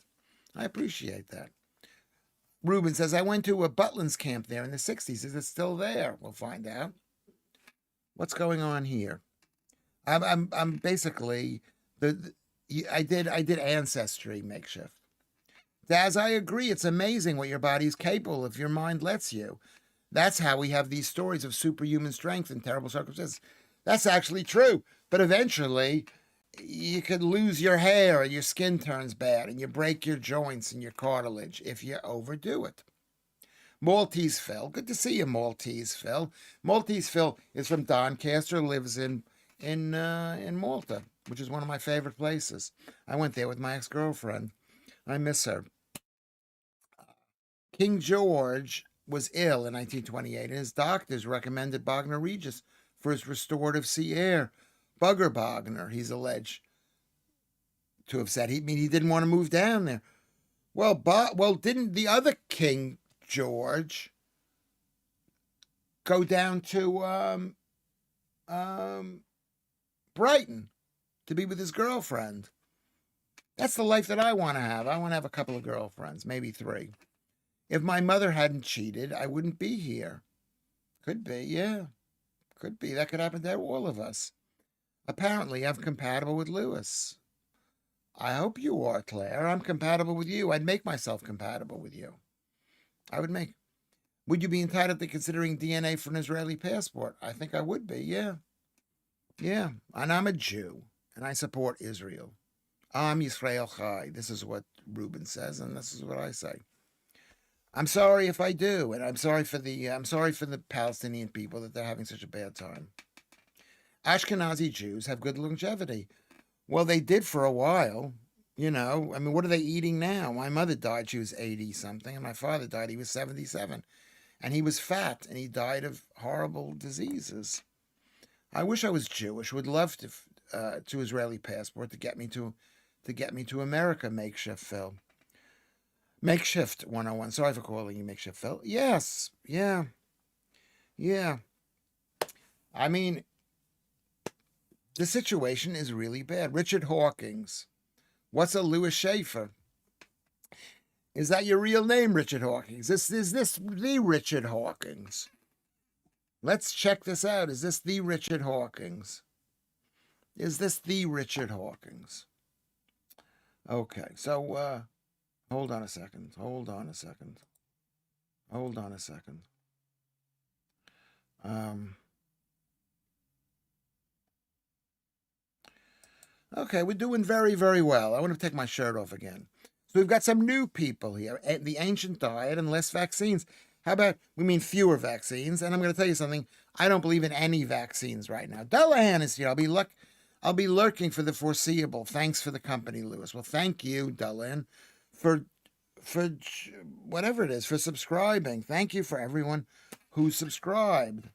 Ruben says, I went to a Butlins camp there in the 60s. Is it still there? We'll find out. What's going on here? I'm basically I did ancestry makeshift. Daz, I agree. It's amazing what your body's capable if your mind lets you. That's how we have these stories of superhuman strength in terrible circumstances. That's actually true. But eventually, you could lose your hair and your skin turns bad and you break your joints and your cartilage if you overdo it. Maltese Phil. Good to see you, Maltese Phil. Maltese Phil is from Doncaster, lives in Malta, which is one of my favorite places. I went there with my ex-girlfriend. I miss her. King George was ill in 1928, and his doctors recommended Bognor Regis for his restorative sea air. Bugger Bognor, he's alleged to have said. He didn't want to move down there. Well, didn't the other King George go down to um, Brighton to be with his girlfriend? That's the life that I want to have. I want to have a couple of girlfriends, maybe 3. If my mother hadn't cheated, I wouldn't be here. Could be, yeah. Could be. That could happen to all of us. Apparently, I'm compatible with Lewis. I hope you are, Claire. I'm compatible with you. I'd make myself compatible with you. I would make. Would you be entitled to considering DNA for an Israeli passport? I think I would be, yeah. Yeah. And I'm a Jew, and I support Israel. Am Yisrael Chai. This is what Reuben says, and this is what I say. I'm sorry if I do, and I'm sorry for the Palestinian people that they're having such a bad time. Ashkenazi Jews have good longevity. Well, they did for a while. I mean, what are they eating now? My mother died, she was 80 something, and my father died, he was 77. And he was fat, and he died of horrible diseases. I wish I was Jewish. Would love to Israeli passport to get me to America. Makeshift Phil. Makeshift 101. Sorry for calling you Makeshift Phil. Yes. Yeah. Yeah. I mean, the situation is really bad. Richard Hawkins. What's a Lewis Schaffer? Is that your real name, Richard Hawkins? Is this the Richard Hawkins? Let's check this out. Is this the Richard Hawkins? Is this the Richard Hawkins? Okay, so hold on a second. Okay, we're doing very, very well. I want to take my shirt off again. So we've got some new people here. The ancient diet and less vaccines. How about we mean fewer vaccines? And I'm going to tell you something. I don't believe in any vaccines right now. Dullahan is here. I'll be lurking for the foreseeable. Thanks for the company, Lewis. Well, thank you, Dullahan, for whatever it is, for subscribing. Thank you for everyone who subscribed.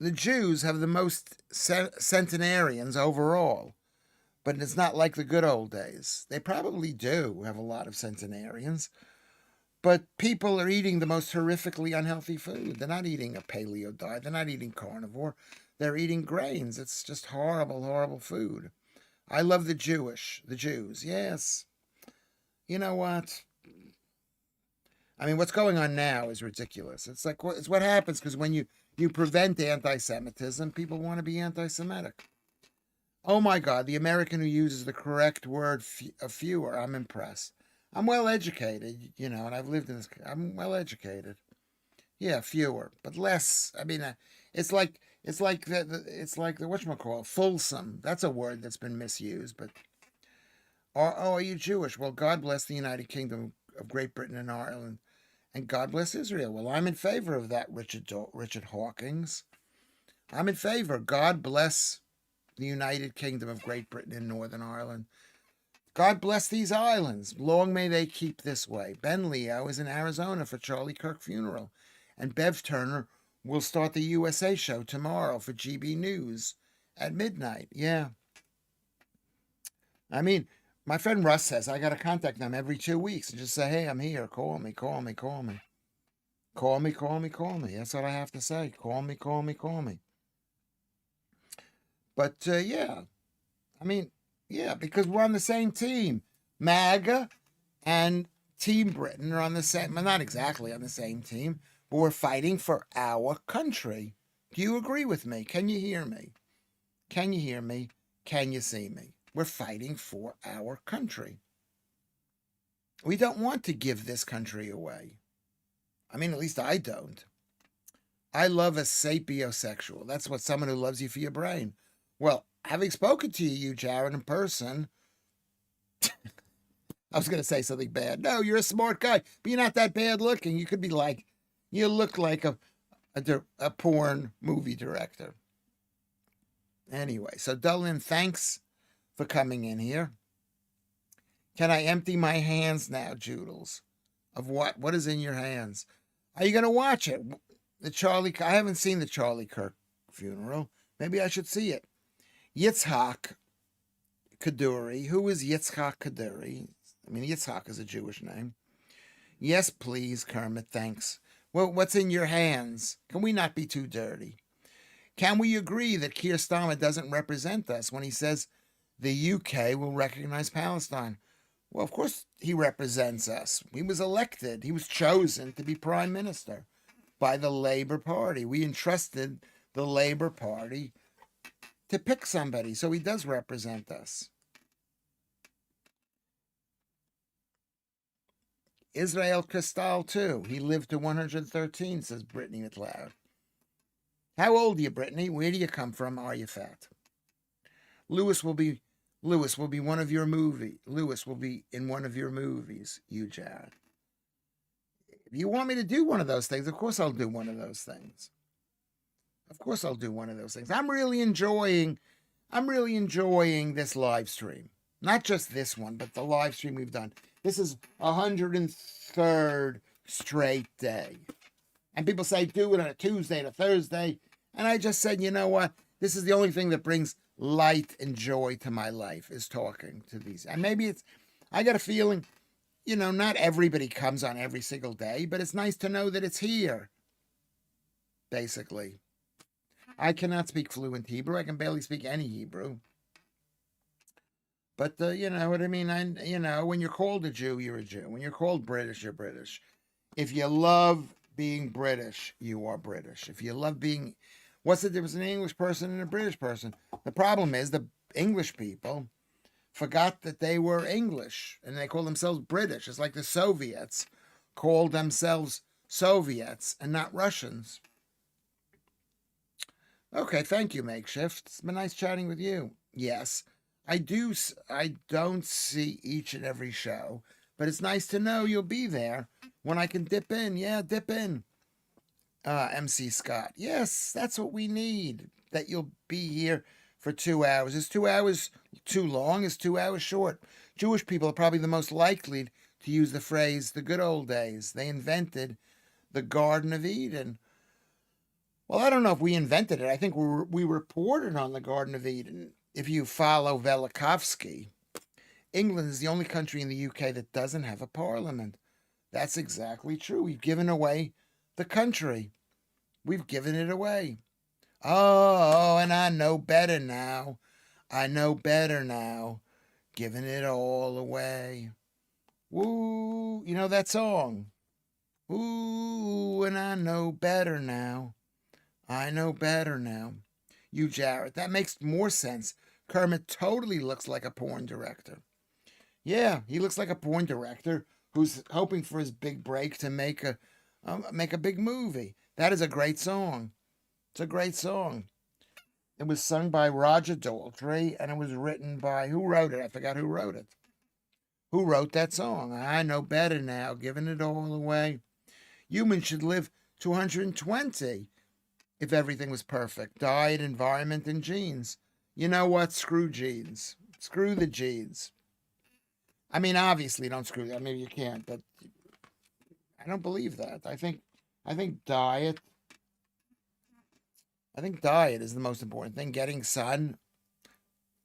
The Jews have the most centenarians overall, but it's not like the good old days. They probably do have a lot of centenarians, but people are eating the most horrifically unhealthy food. They're not eating a paleo diet. They're not eating carnivore. They're eating grains. It's just horrible, horrible food. I love the Jews. Yes. You know what? I mean, what's going on now is ridiculous. It's what happens because when you prevent anti-Semitism, people want to be anti-Semitic. Oh my God, the American who uses the correct word fewer, I'm impressed. I'm well educated, and I've lived in this. I'm well educated. Yeah, fewer, but less. I mean, it's like the whatchamacallit, fulsome. That's a word that's been misused. But are you Jewish? Well, God bless the United Kingdom of Great Britain and Ireland, and God bless Israel. Well, I'm in favor of that, Richard Hawkins. I'm in favor. God bless the United Kingdom of Great Britain and Northern Ireland. God bless these islands. Long may they keep this way. Ben Leo is in Arizona for Charlie Kirk funeral. And Bev Turner will start the USA show tomorrow for GB News at midnight. Yeah. I mean, my friend Russ says I got to contact them every 2 weeks and just say, hey, I'm here. Call me. Call me. That's what I have to say. Call me. But, yeah. I mean, yeah, because we're on the same team. MAGA and Team Britain are on the same, well, not exactly on the same team, but we're fighting for our country. Do you agree with me? Can you hear me? Can you hear me? Can you see me? We're fighting for our country. We don't want to give this country away. I mean, at least I don't. I love a sapiosexual. That's what someone who loves you for your brain. Well, having spoken to you, Jared, in person, I was going to say something bad. No, you're a smart guy, but you're not that bad looking. You could be like, you look like a porn movie director. Anyway, so Dullin, thanks for coming in here. Can I empty my hands now, Joodles? Of what? What is in your hands? Are you going to watch it? I haven't seen the Charlie Kirk funeral. Maybe I should see it. Yitzhak Kaduri. Who is Yitzhak Kaduri? I mean, Yitzhak is a Jewish name. Yes, please, Kermit, thanks. Well, what's in your hands? Can we not be too dirty? Can we agree that Keir Starmer doesn't represent us when he says the UK will recognize Palestine? Well, of course he represents us. He was elected. He was chosen to be prime minister by the Labour Party. We entrusted the Labour Party to pick somebody, so he does represent us. Israel Cristal, too. He lived to 113, says Brittany McLeod. How old are you, Brittany? Where do you come from? Are you fat? Lewis will be one of your movie. Lewis will be in one of your movies, you Jared. If you want me to do one of those things, of course I'll do one of those things. Of course I'll do one of those things. I'm really enjoying this live stream. Not just this one, but the live stream we've done. This is 103rd straight day. And people say, do it on a Tuesday and a Thursday. And I just said, you know what? This is the only thing that brings light and joy to my life, is talking to these. And maybe I got a feeling, not everybody comes on every single day, but it's nice to know that it's here, basically. I cannot speak fluent Hebrew. I can barely speak any Hebrew. But you know what I mean? When you're called a Jew, you're a Jew. When you're called British, you're British. If you love being British, you are British. If you love being... What's the difference in an English person and a British person? The problem is the English people forgot that they were English, and they call themselves British. It's like the Soviets called themselves Soviets and not Russians. Okay, thank you, Makeshift. It's been nice chatting with you. Yes, I don't see each and every show, but it's nice to know you'll be there when I can dip in. Yeah, dip in. MC Scott. Yes, that's what we need. That you'll be here for 2 hours. Is 2 hours too long? Is 2 hours short? Jewish people are probably the most likely to use the phrase the good old days. They invented the Garden of Eden. Well, I don't know if we invented it. I think we reported on the Garden of Eden. If you follow Velikovsky, England is the only country in the UK that doesn't have a parliament. That's exactly true. We've given away the country. We've given it away. Oh, and I know better now. I know better now. Giving it all away. Woo, you know that song? Ooh, and I know better now. I know better now. You, Jarrett, that makes more sense. Kermit totally looks like a porn director. Yeah, he looks like a porn director who's hoping for his big break to make a big movie. That is a great song. It's a great song. It was sung by Roger Daltrey, and it was written by, who wrote it? I forgot who wrote it. Who wrote that song? I know better now, giving it all away. Humans should live to 120 if everything was perfect. Diet, environment, and genes. You know what? Screw genes. Screw the genes. I mean, obviously, don't screw that. Maybe you can't, but I don't believe that. I think diet. I think diet is the most important thing. Getting sun,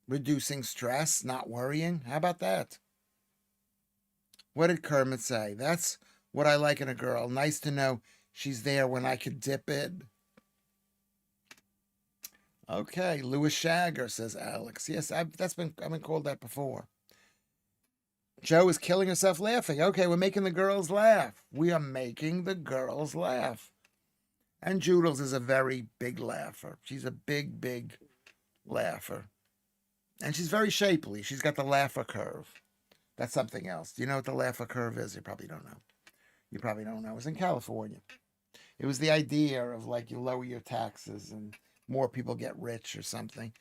reducing stress, not worrying. How about that? What did Kermit say? That's what I like in a girl. Nice to know she's there when I could dip in. Okay, Lewis Schaffer, says Alex. Yes, I've been called that before. Joe is killing herself laughing. Okay, we're making the girls laugh. We are making the girls laugh. And Joodles is a very big laugher. She's a big, big laugher. And she's very shapely. She's got the laugher curve. That's something else. Do you know what the laugher curve is? You probably don't know. You probably don't know. It was in California. It was the idea of like you lower your taxes and more people get rich or something.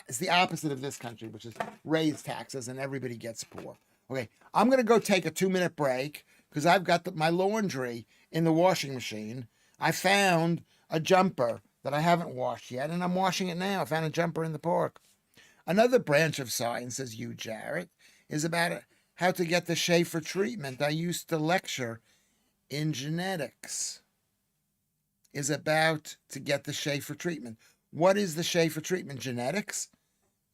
It's the opposite of this country, which is raise taxes and everybody gets poor. Okay, I'm going to go take a 2-minute break because I've got my laundry in the washing machine. I found a jumper that I haven't washed yet, and I'm washing it now. I found a jumper in the park. Another branch of science, says you, Jarrett, is about how to get the Schaffer treatment. I used to lecture in genetics. Is about to get the Schaffer treatment. What is the Schaffer treatment? Genetics?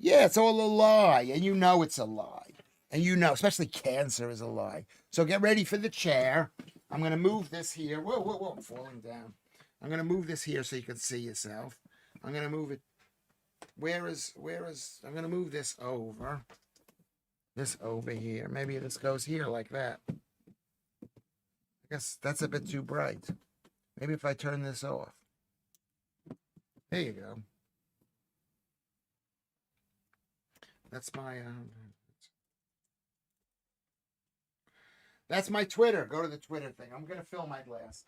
Yeah, it's all a lie, and you know it's a lie. And you know, especially cancer is a lie. So get ready for the chair. I'm going to move this here. Whoa, whoa, whoa, I'm falling down. I'm going to move this here so you can see yourself. I'm going to move it. I'm going to move this over. This over here. Maybe this goes here like that. I guess that's a bit too bright. Maybe if I turn this off. There you go. That's my Twitter. Go to the Twitter thing. I'm gonna fill my glass.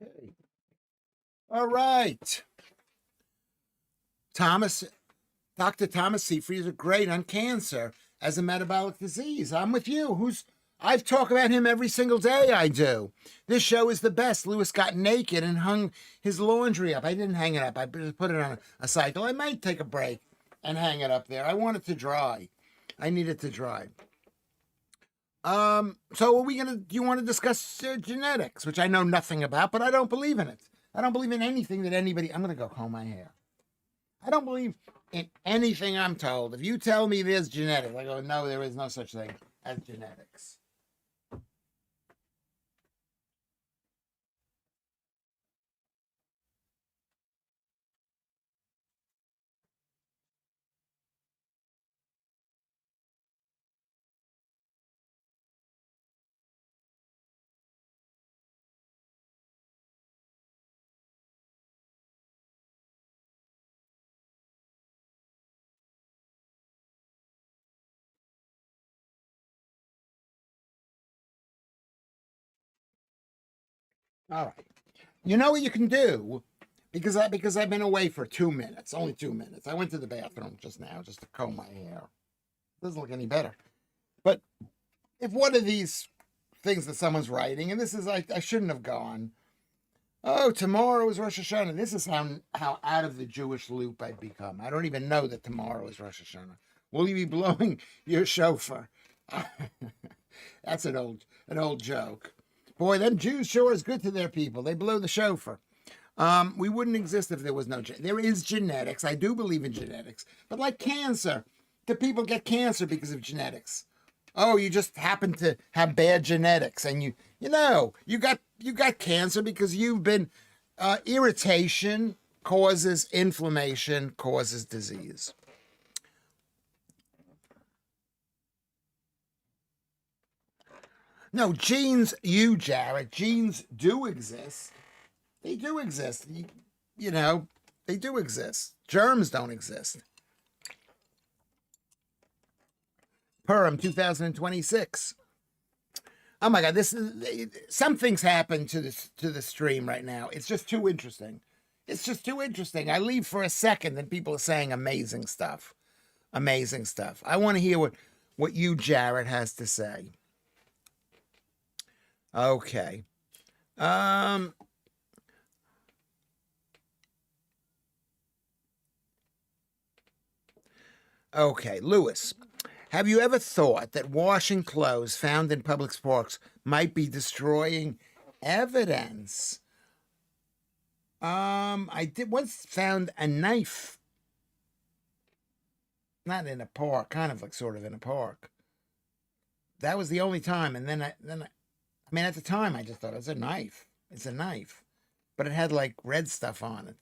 Okay. All right. Thomas, Dr. Thomas Seyfried is great on cancer as a metabolic disease. I'm with you. I've talked about him every single day. I do. This show is the best. Lewis got naked and hung his laundry up. I didn't hang it up. I put it on a cycle. I might take a break and hang it up there. I want it to dry. I need it to dry. So are we gonna? Do you want to discuss genetics, which I know nothing about, but I don't believe in it. I don't believe in anything that anybody. I'm gonna go comb my hair. I don't believe in anything I'm told. If you tell me there's genetics, I go, no, there is no such thing as genetics. All right. You know what you can do? Because I've been away for 2 minutes, only 2 minutes. I went to the bathroom just now just to comb my hair. Doesn't look any better. But if one of these things that someone's writing, and this is like I shouldn't have gone. Oh, tomorrow is Rosh Hashanah. This is how out of the Jewish loop I've become. I don't even know that tomorrow is Rosh Hashanah. Will you be blowing your shofar? That's an old joke. Boy, them Jews sure is good to their people. They blow the shofar. We wouldn't exist if there was no. There is genetics. I do believe in genetics, but like cancer, do people get cancer because of genetics? Oh, you just happen to have bad genetics, and you got cancer because you've been irritation causes inflammation, causes disease. No, Jared, genes do exist. They do exist. You know, they do exist. Germs don't exist. Purim 2026. Oh my God, this is some things happen to the stream right now. It's just too interesting. It's just too interesting. I leave for a second and people are saying amazing stuff. Amazing stuff. I want to hear what you, Jared, has to say. Okay. Um okay, Lewis. Have you ever thought that washing clothes found in public parks might be destroying evidence? I did once found a knife, not in a park, kind of like sort of in a park. That was the only time, and I mean, at the time, I just thought it's a knife. It's a knife, but it had like red stuff on it.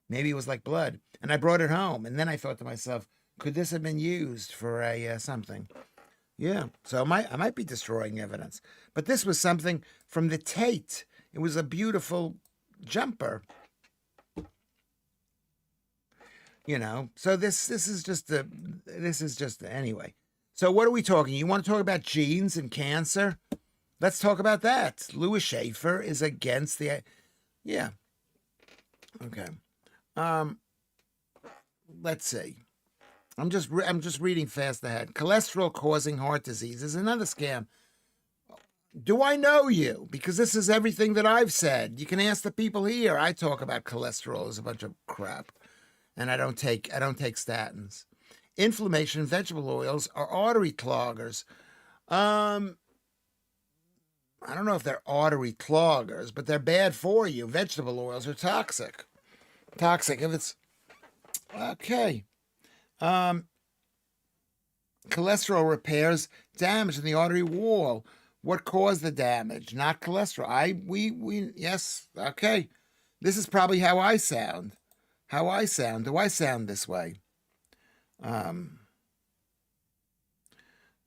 Maybe it was like blood, and I brought it home, and then I thought to myself, could this have been used for a something? Yeah, so I might be destroying evidence, but this was something from the Tate. It was a beautiful jumper, you know. So this is just anyway. So what are we talking? You want to talk about genes and cancer? Let's talk about that. Lewis Schaffer is against the, yeah. Okay. Um, let's see. I'm just reading fast ahead. Cholesterol causing heart disease is another scam. Do I know you? Because this is everything that I've said. You can ask the people here. I talk about cholesterol as a bunch of crap, and I don't take statins. Inflammation, vegetable oils are artery cloggers. I don't know if they're artery cloggers, but they're bad for you. Vegetable oils are toxic. Toxic if it's okay. Cholesterol repairs damage in the artery wall. What caused the damage? Not cholesterol. We yes, okay. This is probably how I sound. How I sound. Do I sound this way?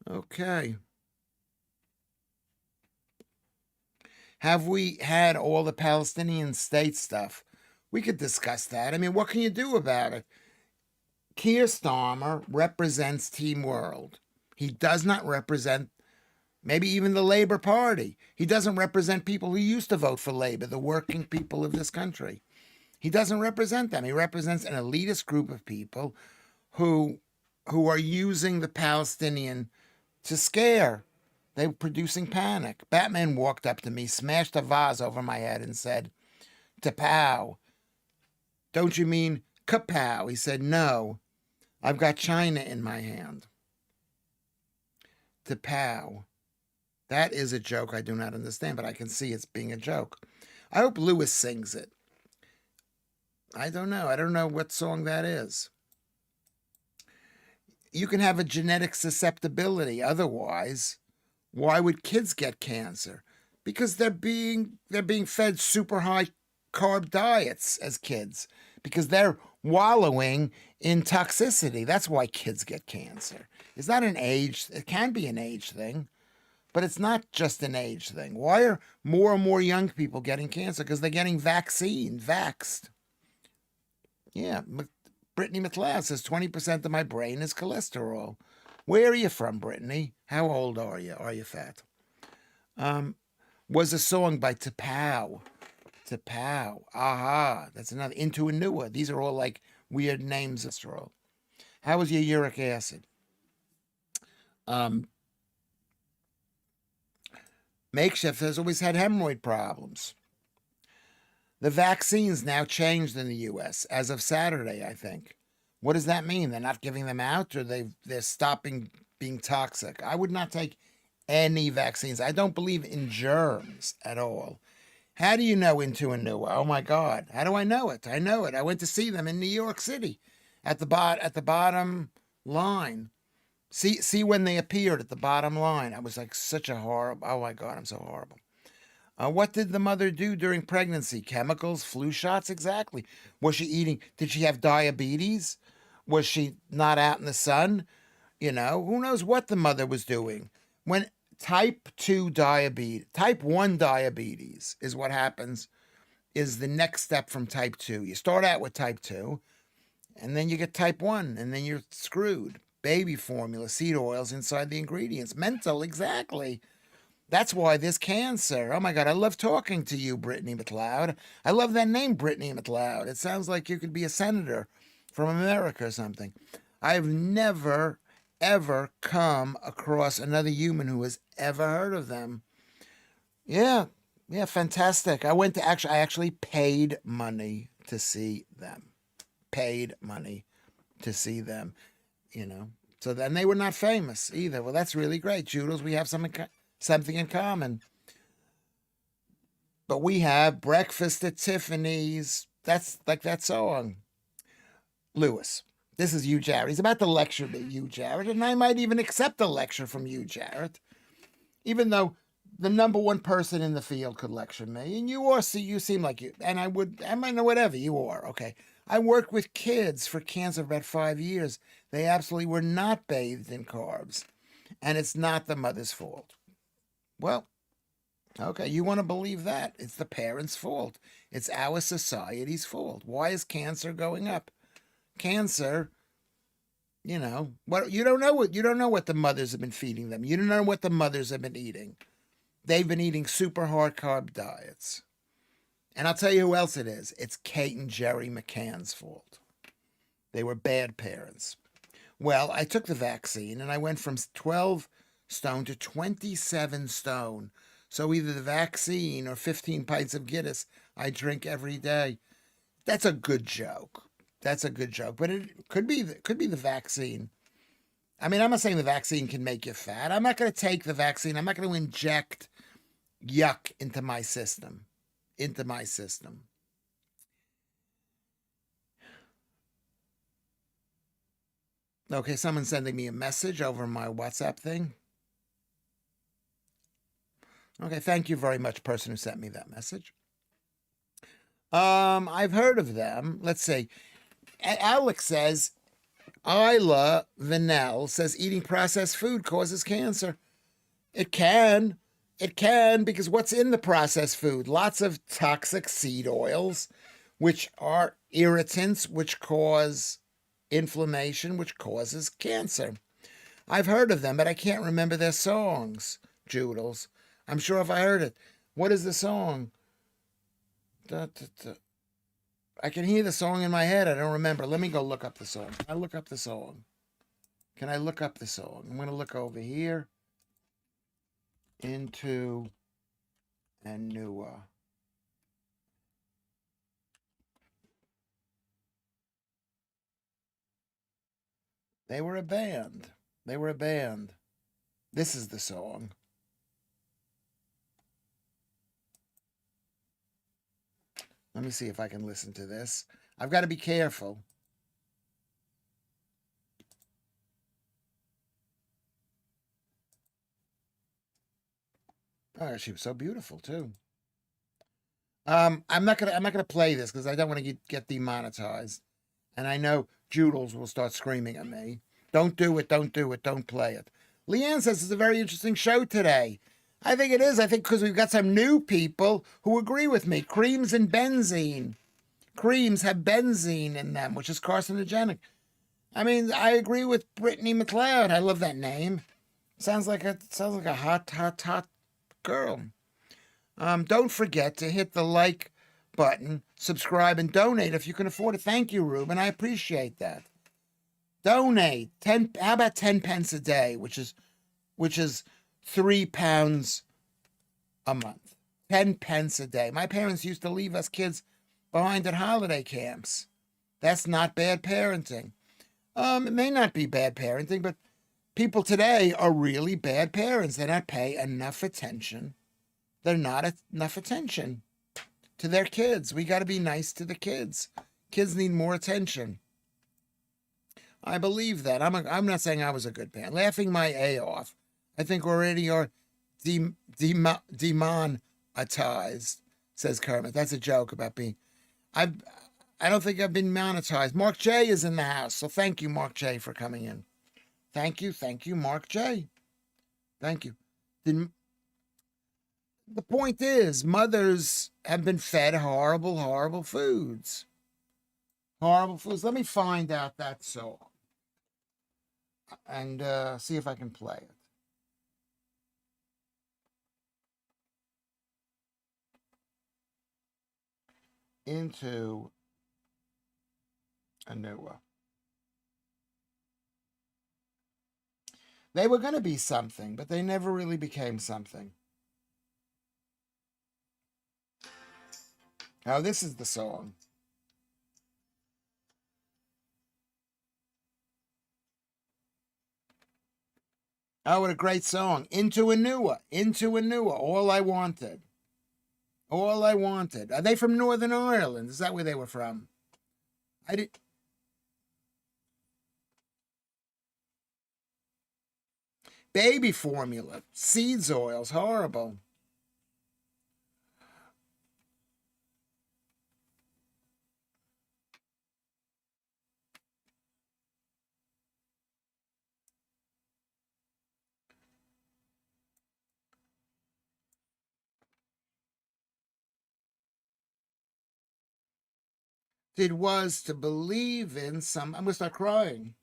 Okay. Have we had all the Palestinian state stuff? We could discuss that. I mean, what can you do about it? Keir Starmer represents Team World. He does not represent maybe even the Labor Party. He doesn't represent people who used to vote for Labor, the working people of this country. He doesn't represent them. He represents an elitist group of people who are using the Palestinian to scare. They were producing panic. Batman walked up to me, smashed a vase over my head, and said, "Tapow. Don't you mean kapow?" He said, "No, I've got China in my hand." Tapow. That is a joke I do not understand, but I can see it's being a joke. I hope Lewis sings it. I don't know. I don't know what song that is. You can have a genetic susceptibility. Otherwise, why would kids get cancer? Because they're being fed super high carb diets as kids because they're wallowing in toxicity. That's why kids get cancer. It's not an age. It can be an age thing, but it's not just an age thing. Why are more and more young people getting cancer? Because they're getting vaxed. Yeah, Brittany McLeod says 20% of my brain is cholesterol. Where are you from, Brittany? How old are you? Are you fat? Was a song by Tapow. Tapow. Aha. That's another. Into Anua. These are all like weird names of cholesterol. How was your uric acid? Makeshift has always had hemorrhoid problems. The vaccines now changed in the U.S. as of Saturday, I think. What does that mean? They're not giving them out, or they're stopping being toxic? I would not take any vaccines. I don't believe in germs at all. How do you know Into Anua? Oh my God! How do I know it? I know it. I went to see them in New York City, at the bottom line. See when they appeared at the bottom line. I was like such a horrible. Oh my God! I'm so horrible. What did the mother do during pregnancy? Chemicals, flu shots? Exactly. Was she eating? Did she have diabetes? Was she not out in the sun? You know, who knows what the mother was doing. When type 1 diabetes is what happens, is the next step from type 2. You start out with type 2, and then you get type 1, and then you're screwed. Baby formula, seed oils inside the ingredients. Mental, exactly. That's why there's cancer. Oh my God, I love talking to you, Brittany McLeod. I love that name, Brittany McLeod. It sounds like you could be a senator from America or something. I've never, ever come across another human who has ever heard of them. Yeah, yeah, fantastic. I actually paid money to see them. Paid money to see them, you know. So then they were not famous either. Well, that's really great. Joodles, we have something in common. But we have Breakfast at Tiffany's. That's like that song. Lewis, this is you, Jared. He's about to lecture me, you, Jared. And I might even accept a lecture from you, Jared. Even though the number one person in the field could lecture me. And you seem like you. And I might know whatever you are. Okay. I worked with kids for cancer for about 5 years. They absolutely were not bathed in carbs. And it's not the mother's fault. Well, okay, you want to believe that? It's the parents' fault. It's our society's fault. Why is cancer going up? Cancer, what you don't know what the mothers have been feeding them. You don't know what the mothers have been eating. They've been eating super hard carb diets. And I'll tell you who else it is. It's Kate and Jerry McCann's fault. They were bad parents. Well, I took the vaccine and I went from 12 stone to 27 stone. So either the vaccine or 15 pints of Guinness I drink every day. That's a good joke. That's a good joke. But it could be the vaccine. I mean, I'm not saying the vaccine can make you fat. I'm not going to take the vaccine. I'm not going to inject yuck into my system. Okay, someone's sending me a message over my WhatsApp thing. Okay, thank you very much, person who sent me that message. I've heard of them. Let's see. Alex says, Isla Vanel says eating processed food causes cancer. It can. It can, because what's in the processed food? Lots of toxic seed oils, which are irritants, which cause inflammation, which causes cancer. I've heard of them, but I can't remember their songs, Joodles. I'm sure if I heard it. What is the song? Da, da, da. I can hear the song in my head. I don't remember. Let me go look up the song. Can I look up the song? I'm going to look over here into Anua. They were a band. This is the song. Let me see if I can listen to this. I've got to be careful. Oh, she was so beautiful too. I'm not gonna play this because I don't want to get demonetized, and I know Joodles will start screaming at me. Don't do it! Don't do it! Don't play it. Leanne says it's a very interesting show today. I think it is. I think because we've got some new people who agree with me. Creams and benzene. Creams have benzene in them, which is carcinogenic. I mean, I agree with Brittany McLeod. I love that name. Sounds like a hot girl. Don't forget to hit the like button, subscribe, and donate if you can afford it. Thank you, Ruben. I appreciate that. Donate 10. How about 10 pence a day, which is £3 a month. 10 pence a day. My parents used to leave us kids behind at holiday camps. That's not bad parenting. It may not be bad parenting, but people today are really bad parents. They don't pay enough attention. They're not enough attention to their kids. We got to be nice to the kids. Kids need more attention. I believe that. I'm not saying I was a good parent. Laughing my A off. I think already are demonetized, says Kermit. That's a joke about being. I don't think I've been monetized. Mark J is in the house, so thank you, Mark J, for coming in. Thank you, Mark J. Thank you. The point is, mothers have been fed horrible, horrible foods. Horrible foods. Let me find out that song and see if I can play it. into a new one. They were going to be something, but they never really became something. Oh, this is the song. Oh, what a great song. Into a newer, into a newer. All I wanted. All I wanted. Are they from Northern Ireland? Is that where they were from? I did. Baby formula, seeds oils, horrible. It was to believe in some. I'm gonna start crying.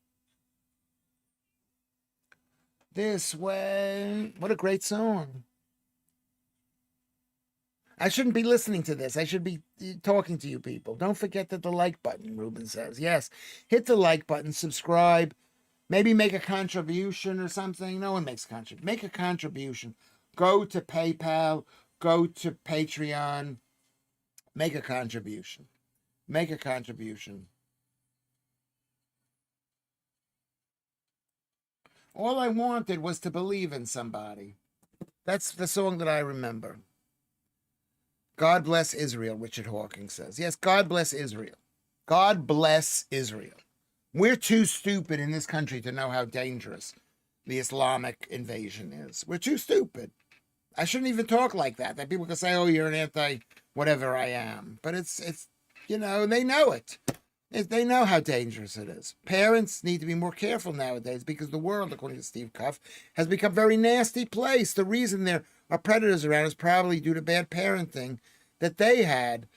This way. What a great song. I shouldn't be listening to this. I should be talking to you people. Don't forget that the like button, Ruben says. Yes, hit the like button, subscribe, maybe make a contribution or something. No one makes a contribution. Make a contribution. Go to PayPal, go to Patreon, make a contribution. Make a contribution. All I wanted was to believe in somebody. That's the song that I remember. God bless Israel, Richard Hawkins says. Yes, God bless Israel. God bless Israel. We're too stupid in this country to know how dangerous the Islamic invasion is. We're too stupid. I shouldn't even talk like that. That people can say, "Oh, you're an anti whatever I am," but it's they know it. They know how dangerous it is. Parents need to be more careful nowadays because the world, according to Steve Cuff, has become a very nasty place. The reason there are predators around is probably due to bad parenting that they had.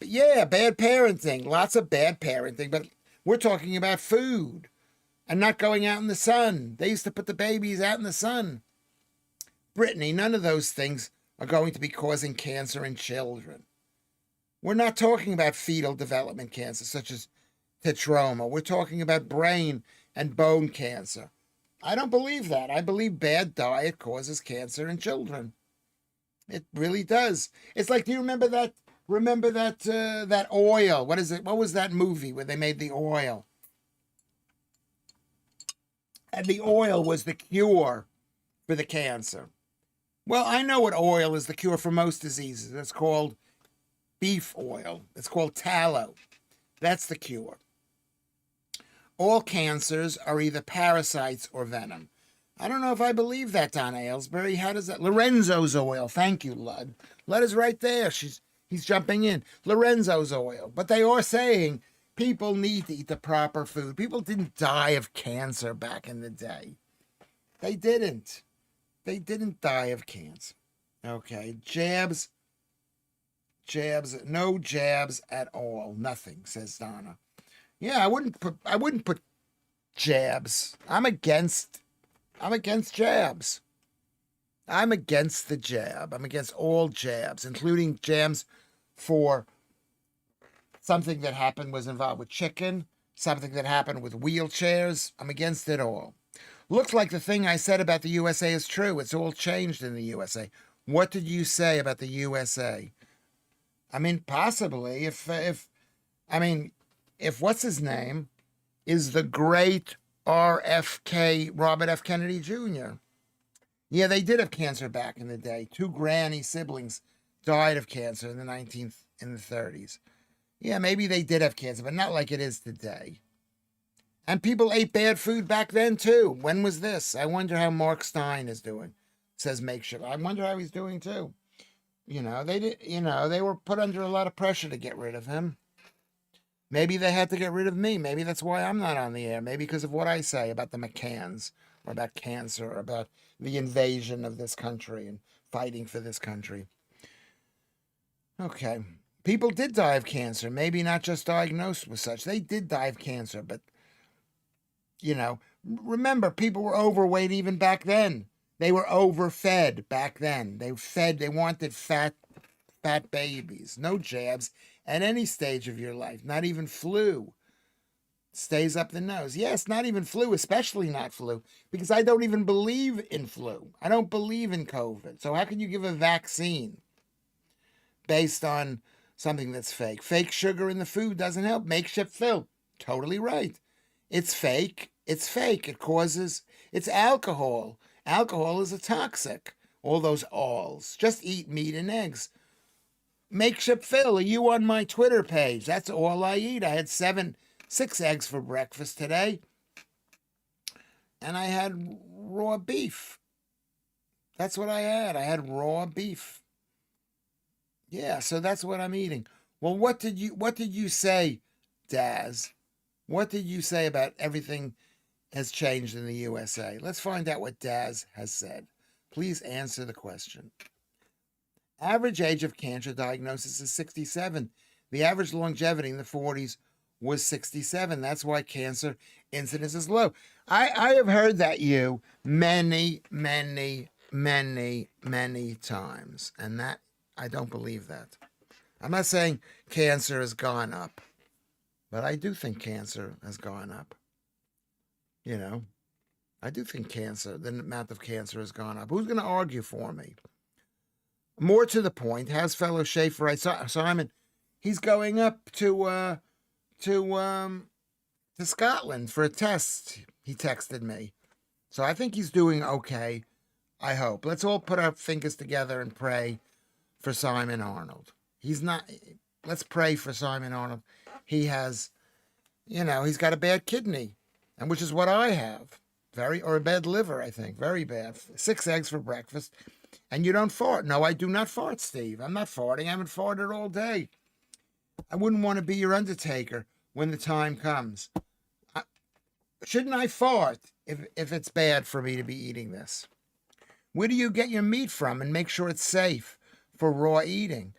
Yeah, bad parenting. Lots of bad parenting, but we're talking about food and not going out in the sun. They used to put the babies out in the sun. Brittany, none of those things are going to be causing cancer in children. We're not talking about fetal development cancer, such as tetroma. We're talking about brain and bone cancer. I don't believe that. I believe bad diet causes cancer in children. It really does. It's like, do you remember that? Remember that oil? What is it? What was that movie where they made the oil? And the oil was the cure for the cancer. Well, I know what oil is the cure for most diseases. It's called beef oil. It's called tallow. That's the cure. All cancers are either parasites or venom. I don't know if I believe that, Donna Aylesbury. How does that? Lorenzo's oil. Thank you, Lud. Lud is right there. He's jumping in. Lorenzo's oil. But they are saying people need to eat the proper food. People didn't die of cancer back in the day. They didn't. They didn't die of cancer. Okay. Jabs, no jabs at all. Nothing, says Donna. Yeah, I wouldn't put jabs. I'm against jabs. I'm against the jab. I'm against all jabs, including jabs for something that happened was involved with chicken, something that happened with wheelchairs. I'm against it all. Looks like the thing I said about the USA is true. It's all changed in the USA. What did you say about the USA? I mean, possibly if what's his name is the great RFK, Robert F. Kennedy Jr. Yeah, they did have cancer back in the day. Two granny siblings died of cancer in the 30s. Yeah, maybe they did have cancer, but not like it is today. And people ate bad food back then too. When was this? I wonder how Mark Stein is doing. Says Makeshift. I wonder how he's doing too. They were put under a lot of pressure to get rid of him. Maybe they had to get rid of me. Maybe that's why I'm not on the air. Maybe because of what I say about the McCanns or about cancer or about the invasion of this country and fighting for this country. Okay. People did die of cancer. Maybe not just diagnosed with such. They did die of cancer, but, remember, people were overweight even back then. They were overfed back then. They wanted fat fat babies. No jabs at any stage of your life, not even flu. Stays up the nose. Yes, not even flu, especially not flu, because I don't even believe in flu. I don't believe in COVID. So how can you give a vaccine based on something that's fake? Fake sugar in the food doesn't help. Makeshift fill. Totally right. It's fake. It's fake. It's alcohol. Alcohol is a toxic. All those alls. Just eat meat and eggs. Makeshift fill. Are you on my Twitter page? That's all I eat. I had 6 eggs for breakfast today. And I had raw beef. That's what I had. I had raw beef. Yeah, so that's what I'm eating. Well, what did you say, Daz? What did you say about everything has changed in the USA? Let's find out what Daz has said. Please answer the question. Average age of cancer diagnosis is 67. The average longevity in the 40s was 67. That's why cancer incidence is low. I have heard that many times, and that I don't believe that. I'm not saying cancer has gone up, but I do think cancer has gone up. You know, I do think the amount of cancer has gone up. Who's going to argue for me? More to the point, has fellow Schaffer right? Simon, he's going up to Scotland for a test. He texted me, so I think he's doing okay. I hope. Let's all put our fingers together and pray for Simon Arnold. He's not. Let's pray for Simon Arnold. He has, he's got a bad kidney, and which is what I have. Or a bad liver, I think. Very bad. 6 eggs for breakfast. And you don't fart. No, I do not fart, Steve. I'm not farting. I haven't farted all day. I wouldn't want to be your undertaker when the time comes. Shouldn't I fart if it's bad for me to be eating this? Where do you get your meat from and make sure it's safe for raw eating?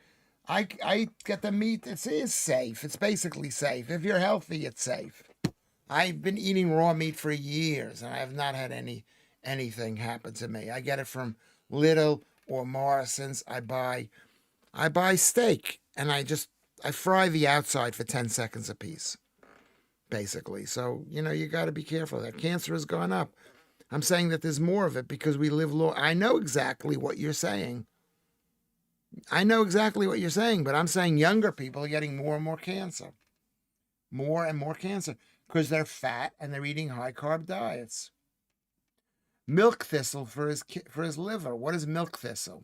I get the meat. It is safe. It's basically safe. If you're healthy, it's safe. I've been eating raw meat for years, and I have not had anything happen to me. I get it from Lidl or Morrison's. I buy steak, and I fry the outside for 10 seconds a piece, basically. So, you got to be careful. That cancer has gone up. I'm saying that there's more of it because we live long. I know exactly what you're saying. But I'm saying younger people are getting more and more cancer. More and more cancer because they're fat and they're eating high-carb diets. Milk thistle for his liver. What is milk thistle?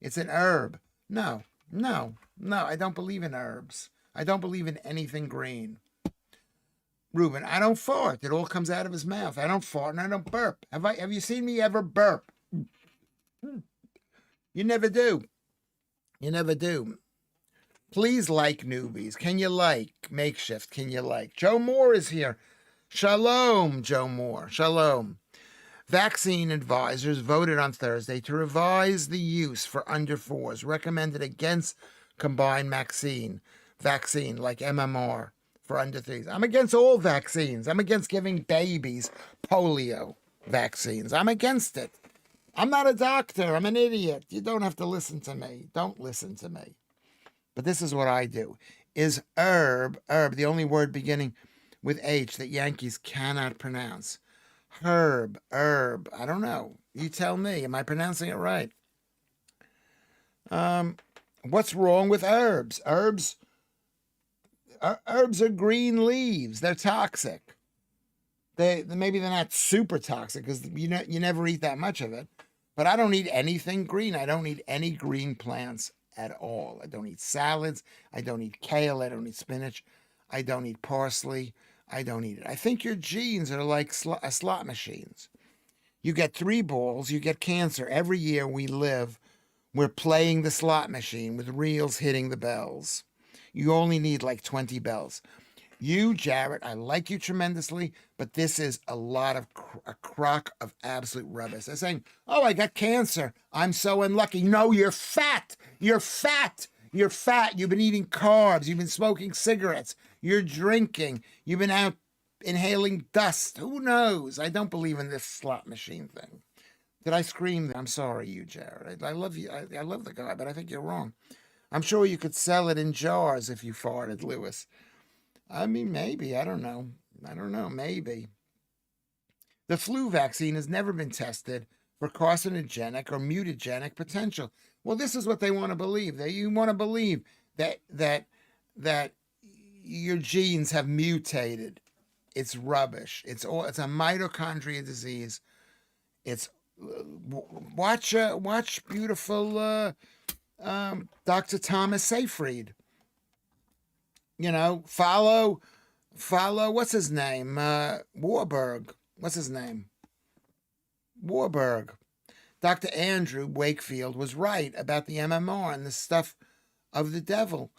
It's an herb. No, I don't believe in herbs. I don't believe in anything green. Ruben, I don't fart. It all comes out of his mouth. I don't fart and I don't burp. Have you seen me ever burp? You never do. Please like newbies. Can you like Makeshift? Can you like? Joe Moore is here. Shalom, Joe Moore. Shalom. Vaccine advisors voted on Thursday to revise the use for under 4s, recommended against combined vaccine like MMR for under 3s. I'm against all vaccines. I'm against giving babies polio vaccines. I'm against it. I'm not a doctor. I'm an idiot. You don't have to listen to me. Don't listen to me. But this is what I do. Is herb, the only word beginning with H that Yankees cannot pronounce? Herb. I don't know. You tell me. Am I pronouncing it right? What's wrong with herbs? Herbs are green leaves. They're toxic. Maybe they're not super toxic because you never eat that much of it. But I don't eat anything green. I don't eat any green plants at all. I don't eat salads. I don't eat kale. I don't eat spinach. I don't eat parsley. I don't eat it. I think your genes are like slot machines. You get 3 balls, you get cancer. Every year we're playing the slot machine with reels hitting the bells. You only need like 20 bells. You, Jarrett, I like you tremendously, but this is a crock of absolute rubbish. They're saying, oh, I got cancer. I'm so unlucky. No, you're fat. You're fat. You've been eating carbs. You've been smoking cigarettes. You're drinking. You've been out inhaling dust. Who knows? I don't believe in this slot machine thing. Did I scream? I'm sorry, you, Jared. I love you. I love the guy, but I think you're wrong. I'm sure you could sell it in jars if you farted, Lewis. I mean, maybe. I don't know. Maybe. The flu vaccine has never been tested for carcinogenic or mutagenic potential. Well, this is what they want to believe. You want to believe that your genes have mutated. It's rubbish. It's a mitochondria disease. It's watch beautiful Dr. Thomas Seyfried. Follow what's his name? Warburg. What's his name? Warburg. Dr. Andrew Wakefield was right about the MMR and the stuff of the devil.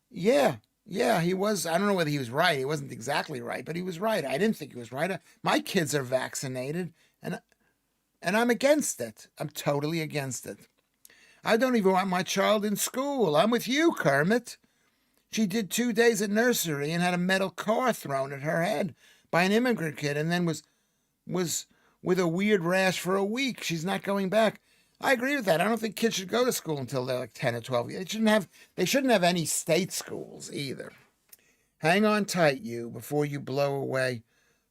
Yeah, he was. I don't know whether he was right. He wasn't exactly right, but he was right. I didn't think he was right. My kids are vaccinated, and I'm against it. I'm totally against it. I don't even want my child in school. I'm with you, Kermit. She did 2 days at nursery and had a metal car thrown at her head by an immigrant kid, and then was with a weird rash for a week. She's not going back. I agree with that. I don't think kids should go to school until they're like 10 or 12 years. They shouldn't have any state schools either. Hang on tight, you, before you blow away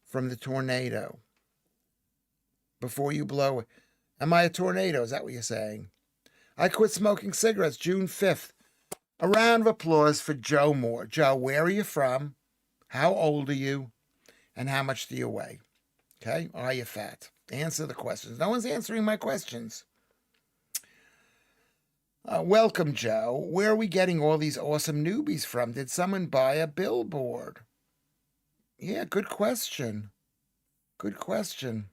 from the tornado. Before you blow. Am I a tornado? Is that what you're saying? I quit smoking cigarettes June 5th. A round of applause for Joe Moore. Joe, where are you from? How old are you? And how much do you weigh? Okay? Are you fat? Answer the questions. No one's answering my questions. Welcome, Joe. Where are we getting all these awesome newbies from? Did someone buy a billboard? Yeah, good question. Good question.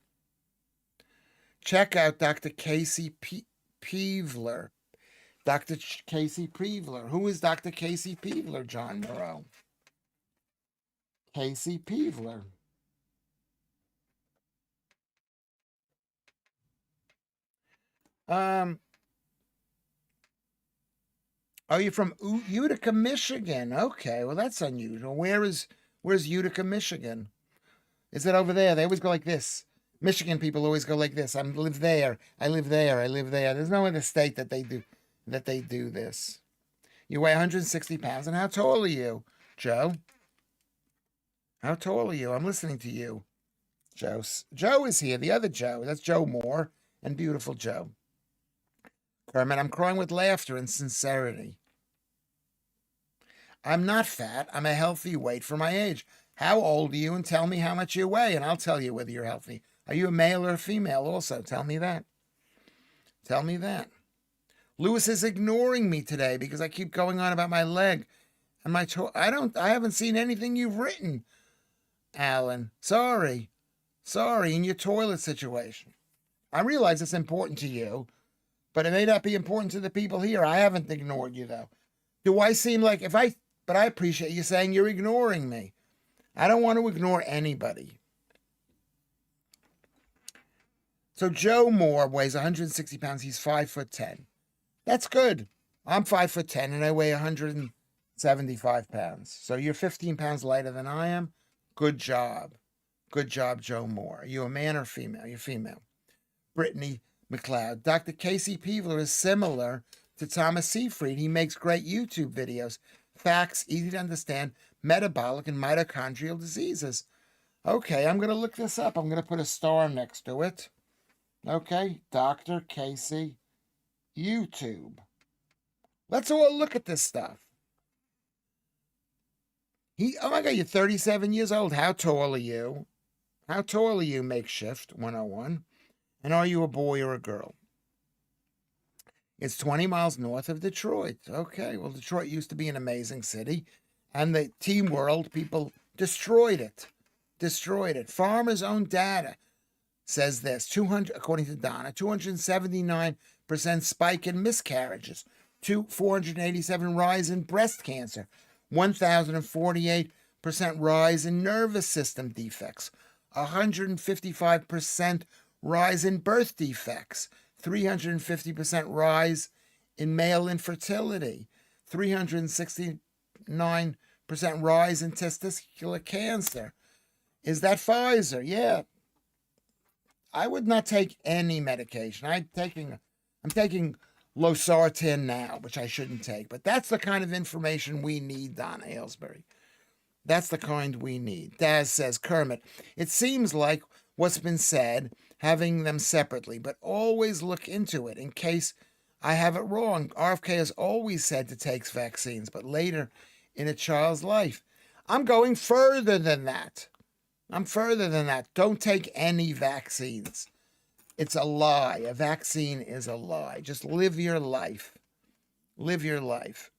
Check out Dr. Casey Peevler. Dr. Casey Peevler. Who is Dr. Casey Peevler, John Moreau? Casey Peevler. Are you from Utica, Michigan? Okay, well that's unusual. Where's Utica, Michigan? Is it over there? They always go like this. Michigan people always go like this. I live there. I live there. I live there. There's no other state that they do this. You weigh 160 pounds. And how tall are you, Joe? How tall are you? I'm listening to you. Joe is here. The other Joe. That's Joe Moore and beautiful Joe. Kermit, I'm crying with laughter and sincerity. I'm not fat. I'm a healthy weight for my age. How old are you? And tell me how much you weigh, and I'll tell you whether you're healthy. Are you a male or a female also? Tell me that. Tell me that. Lewis is ignoring me today because I keep going on about my leg and my toe. I haven't seen anything you've written, Alan. Sorry, in your toilet situation. I realize it's important to you, but it may not be important to the people here. I haven't ignored you, though. Do I seem like but I appreciate you saying you're ignoring me. I don't want to ignore anybody. So Joe Moore weighs 160 pounds. He's 5'10". That's good. I'm 5'10" and I weigh 175 pounds. So you're 15 pounds lighter than I am. Good job. Good job, Joe Moore. Are you a man or female? You're female. Brittany McLeod. Dr. Casey Peevler is similar to Thomas Seyfried. He makes great YouTube videos. Facts, easy to understand, metabolic and mitochondrial diseases. Okay, I'm going to look this up. I'm going to put a star next to it. Okay, Dr. Casey, YouTube. Let's all look at this stuff. Oh my God, you're 37 years old. How tall are you? How tall are you, Makeshift 101? And are you a boy or a girl? It's 20 miles north of Detroit. Okay, well, Detroit used to be an amazing city, and the Team World people destroyed it. Farmers' own data says this, 200, according to Donna, 279% spike in miscarriages, 487 rise in breast cancer, 1,048% rise in nervous system defects, 155% rise in birth defects, 350% rise in male infertility, 369% rise in testicular cancer. Is that Pfizer? Yeah. I would not take any medication. I'm taking losartan now, which I shouldn't take. But that's the kind of information we need, Donna Aylesbury. That's the kind we need. Daz says, Kermit, it seems like what's been said, having them separately, but always look into it in case I have it wrong. RFK has always said to take vaccines, but later in a child's life. I'm going further than that. Don't take any vaccines. It's a lie. A vaccine is a lie. Just live your life. Live your life.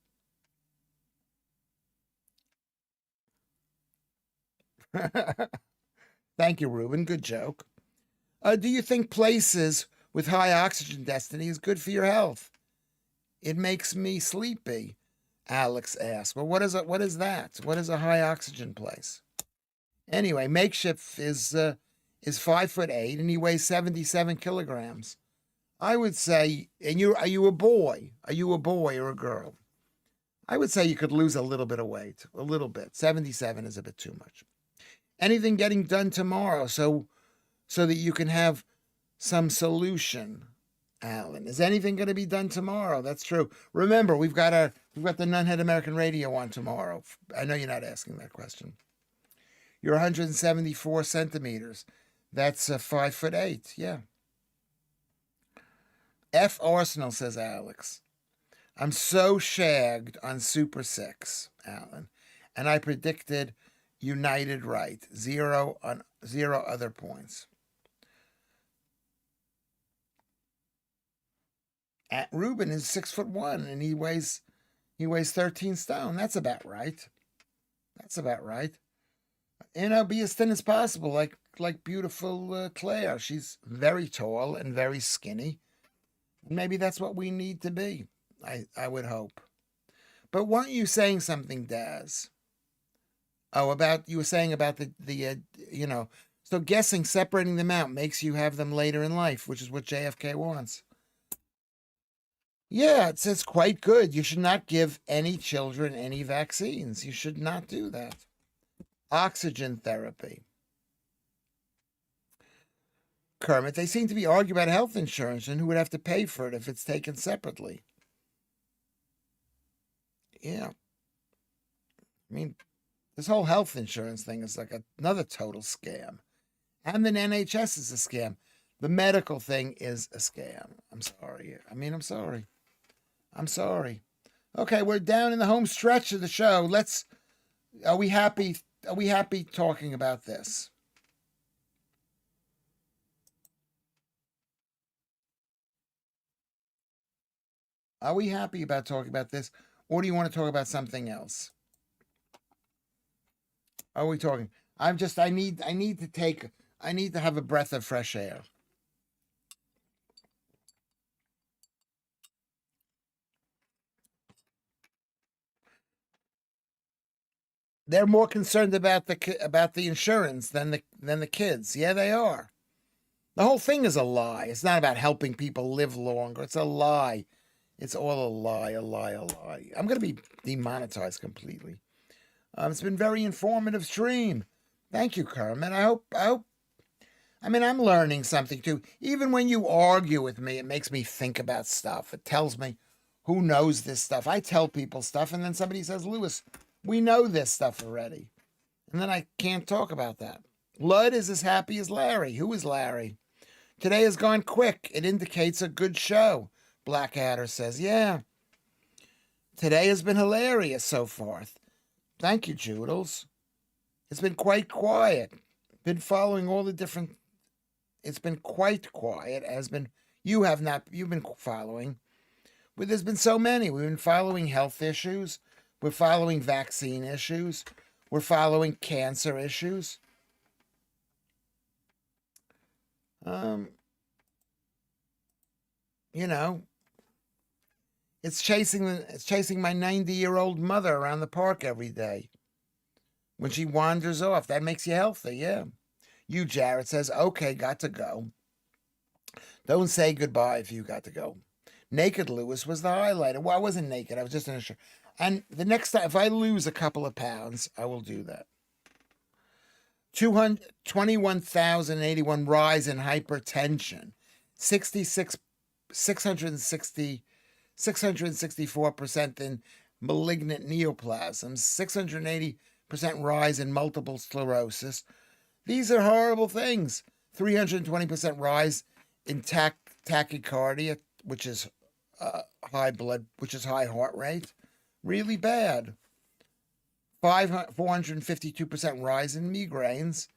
Thank you, Ruben. Good joke. Do you think places with high oxygen density is good for your health? It makes me sleepy, Alex asked. Well, what is it? What is that? What is a high oxygen place? Anyway, Makeshift is 5'8" and he weighs 77 kilograms. I would say, and are you a boy? Are you a boy or a girl? I would say you could lose a little bit of weight, a little bit. 77 is a bit too much. Anything getting done tomorrow so that you can have some solution, Alan? Is anything going to be done tomorrow? That's true. Remember, we've got the Nunhead American Radio on tomorrow. I know you're not asking that question. You're 174 centimeters. That's 5'8". Yeah. F. Arsenal, says Alex. I'm so shagged on Super 6, Alan, and I predicted United right. 0 other points. Ruben is 6'1" and he weighs 13 stone. That's about right. Be as thin as possible, like beautiful Claire. She's very tall and very skinny. Maybe that's what we need to be. I would hope. But weren't you saying something, Daz? Oh, you were saying about the so guessing separating them out makes you have them later in life, which is what JFK wants. Yeah, it says quite good. You should not give any children any vaccines. You should not do that. Oxygen therapy. Kermit, they seem to be arguing about health insurance and who would have to pay for it if it's taken separately. Yeah. I mean, this whole health insurance thing is like another total scam. And the NHS is a scam. The medical thing is a scam. I'm sorry. I'm sorry. Okay, we're down in the home stretch of the show. Are we happy talking about this? Are we happy about talking about this? Or do you want to talk about something else? Are we talking? I need to have a breath of fresh air. They're more concerned about the insurance than the kids. Yeah, they are. The whole thing is a lie. It's not about helping people live longer. It's a lie. It's all a lie. I'm going to be demonetized completely. It's been very informative stream. Thank you, Kermit. I hope. I'm learning something too. Even when you argue with me, it makes me think about stuff. It tells me who knows this stuff. I tell people stuff, and then somebody says, Lewis, we know this stuff already. And then I can't talk about that. Lud is as happy as Larry. Who is Larry? Today has gone quick. It indicates a good show. Blackadder says, yeah. Today has been hilarious so far. Thank you, Joodles. It's been quite quiet. Been following all the different. It's been quite quiet. You've been following. But there's been so many. We've been following health issues. We're following vaccine issues. We're following cancer issues. It's chasing my 90-year-old mother around the park every day. When she wanders off, that makes you healthy, yeah. You, Jared, says, okay, got to go. Don't say goodbye if you got to go. Naked Lewis was the highlight. Well, I wasn't naked. I was just in a shirt. And the next time, if I lose a couple of pounds, I will do that. 21,081 rise in hypertension. 660 664% in malignant neoplasms, 680% rise in multiple sclerosis. These are horrible things. 320% rise in tachycardia, which is high heart rate. Really bad. 452% rise in migraines.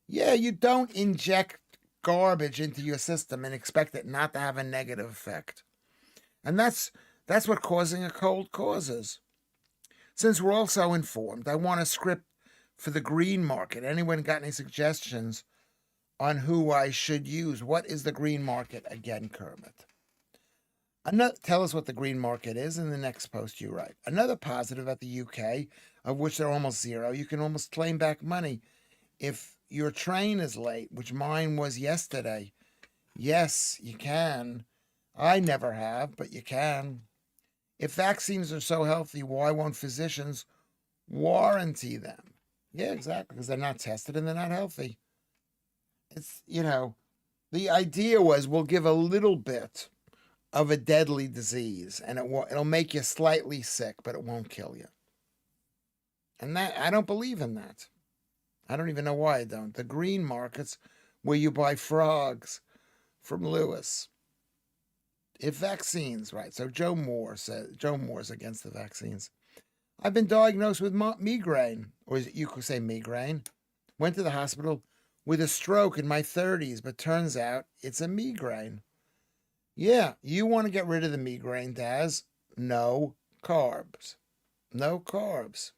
Yeah, you don't inject garbage into your system and expect it not to have a negative effect. And that's what causing a cold causes. Since we're all so informed, I want a script for the green market. Anyone got any suggestions on who I should use? What is the green market again, Kermit? Tell us what the green market is in the next post you write. Another positive at the UK, of which they're almost zero, you can almost claim back money if your train is late, which mine was yesterday. Yes, you can. I never have, but you can. If vaccines are so healthy, why won't physicians warranty them? Yeah, exactly, because they're not tested and they're not healthy. It's, the idea was we'll give a little bit of a deadly disease and it'll make you slightly sick, but it won't kill you. And that, I don't believe in that. I don't even know why I don't. The green markets where you buy frogs from Lewis. If vaccines, right? So Joe Moore's against the vaccines. I've been diagnosed with migraine, or you could say migraine. Went to the hospital with a stroke in my 30s, but turns out it's a migraine. Yeah, you want to get rid of the migraine, Daz. No carbs. No carbs.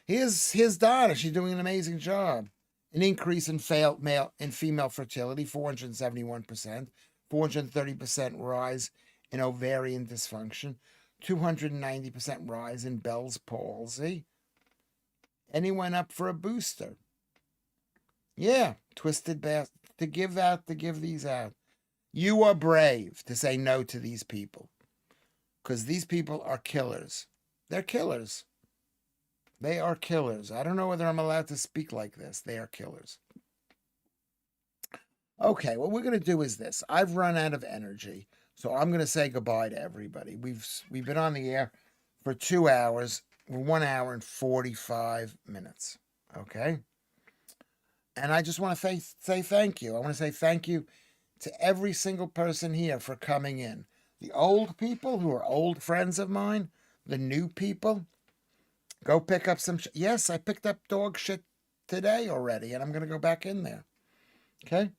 Here's Donna. She's doing an amazing job. An increase in female fertility, 471%, 430% rise in ovarian dysfunction, 290% rise in Bell's palsy. Anyone up for a booster? Yeah, twisted bastard. To give these out. You are brave to say no to these people, because these people are killers. They're killers. They are killers. I don't know whether I'm allowed to speak like this. They are killers. Okay, what we're going to do is this. I've run out of energy, so I'm going to say goodbye to everybody. We've been on the air for 2 hours. We're 1 hour and 45 minutes. Okay? And I just want to say thank you. I want to say thank you to every single person here for coming in. The old people who are old friends of mine, the new people, go pick up some. Yes, I picked up dog shit today already, and I'm going to go back in there. Okay?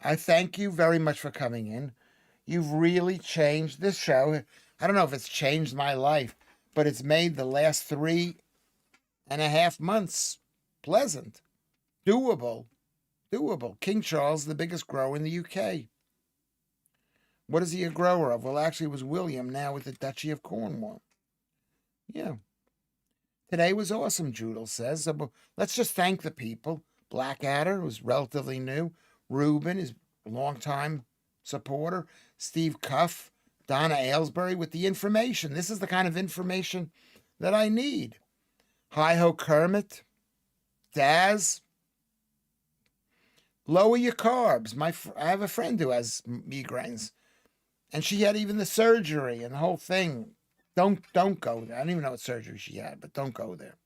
I thank you very much for coming in. You've really changed this show. I don't know if it's changed my life, but it's made the last 3.5 months pleasant. Doable. King Charles, the biggest grower in the UK. What is he a grower of? Well, actually, it was William, now with the Duchy of Cornwall. Yeah. Today was awesome, Judel says. So let's just thank the people. Blackadder, who's relatively new. Ruben is a long-time supporter. Steve Cuff. Donna Aylesbury with the information. This is the kind of information that I need. Hi-ho Kermit. Daz. Lower your carbs. I have a friend who has migraines, and she had even the surgery and the whole thing. Don't go there. I don't even know what surgery she had, but don't go there.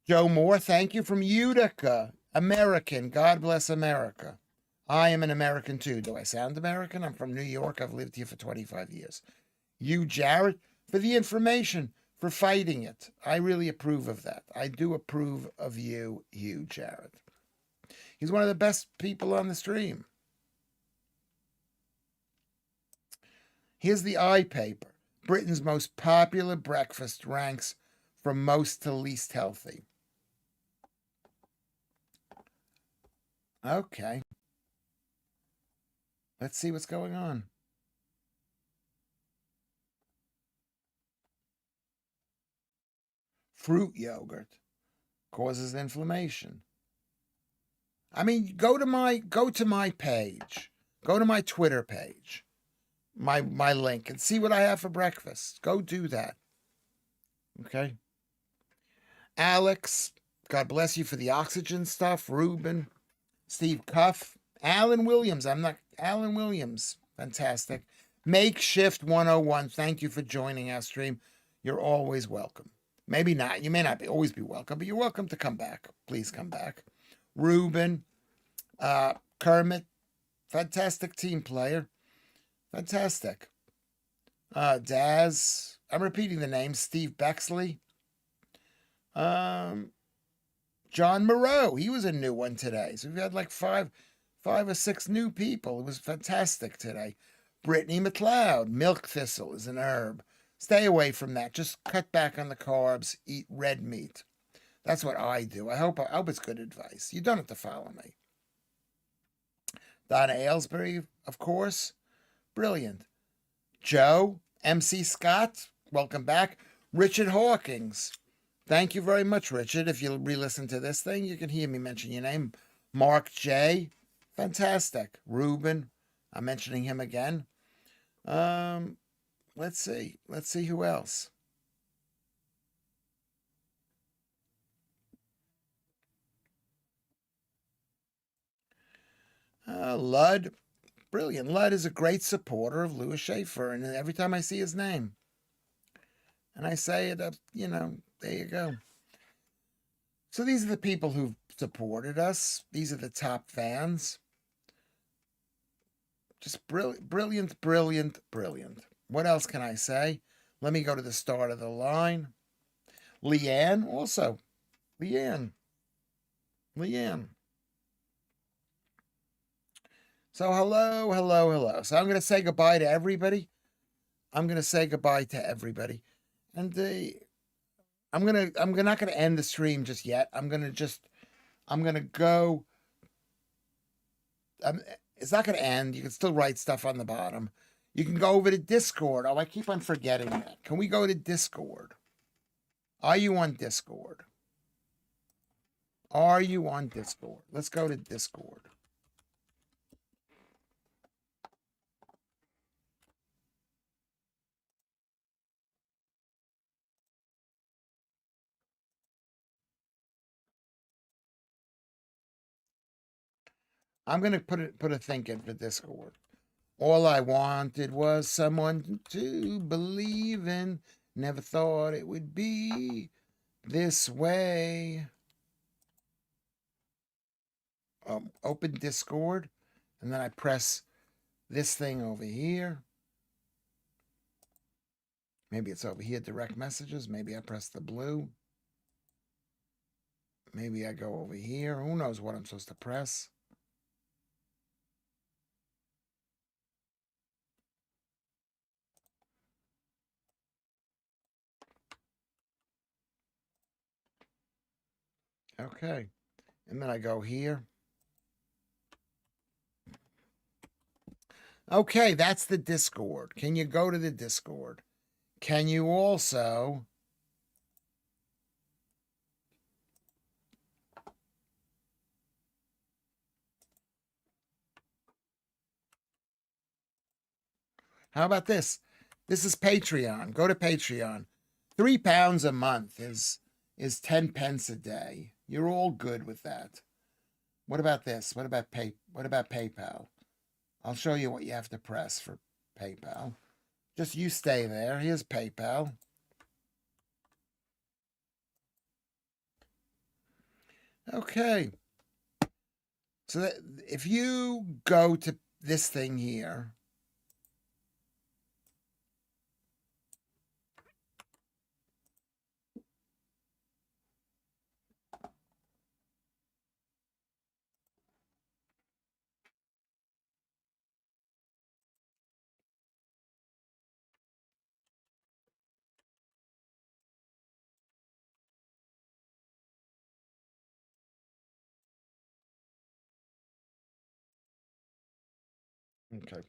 Joe Moore, thank you from Utica, American. God bless America. I am an American too. Do I sound American? I'm from New York. I've lived here for 25 years. You, Jared, for the information, for fighting it. I really approve of that. I do approve of you, Jared. He's one of the best people on the stream. Here's the iPaper. Britain's most popular breakfast ranks from most to least healthy. Okay. Let's see what's going on. Fruit yogurt causes inflammation. I mean, go to my page. Go to my Twitter page. My link and see what I have for breakfast. Go do that. Okay? Alex, God bless you for the oxygen stuff. Ruben, Steve Cuff, Alan Williams. Alan Williams. Fantastic. Makeshift 101, thank you for joining our stream. You're always welcome. Maybe not. You may not always be welcome, but you're welcome to come back. Please come back. Ruben, Kermit, fantastic team player. Fantastic. Daz, I'm repeating the names. Steve Bexley. John Moreau, he was a new one today. So we've had like five or six new people. It was fantastic today. Brittany McLeod, milk thistle is an herb. Stay away from that. Just cut back on the carbs. Eat red meat. That's what I do. I hope it's good advice. You don't have to follow me. Donna Aylesbury, of course. Brilliant. Joe, MC Scott, welcome back. Richard Hawkins. Thank you very much, Richard. If you re-listen to this thing, you can hear me mention your name. Mark J. Fantastic. Ruben. I'm mentioning him again. Let's see. Let's see who else. Ludd. Brilliant. Ludd is a great supporter of Lewis Schaffer, and every time I see his name, and I say it, there you go. So these are the people who've supported us. These are the top fans. Just brilliant, brilliant, brilliant. What else can I say? Let me go to the start of the line. Leanne also. Leanne. So hello. So I'm going to say goodbye to everybody. And I'm not going to end the stream just yet. I'm going to go. It's not going to end. You can still write stuff on the bottom. You can go over to Discord. Oh, I keep on forgetting that. Can we go to Discord? Are you on Discord? Let's go to Discord. I'm going to put a thing in for Discord. All I wanted was someone to believe in. Never thought it would be this way. Open Discord, and then I press this thing over here. Maybe it's over here, direct messages. Maybe I press the blue. Maybe I go over here. Who knows what I'm supposed to press? Okay. And then I go here. Okay, that's the Discord. Can you go to the Discord? Can you also... How about this? This is Patreon. Go to Patreon. £3 a month is 10 pence a day. You're all good with that. What about this? What about PayPal? I'll show you what you have to press for PayPal. Just you stay there. Here's PayPal. Okay. So that if you go to this thing here, okay.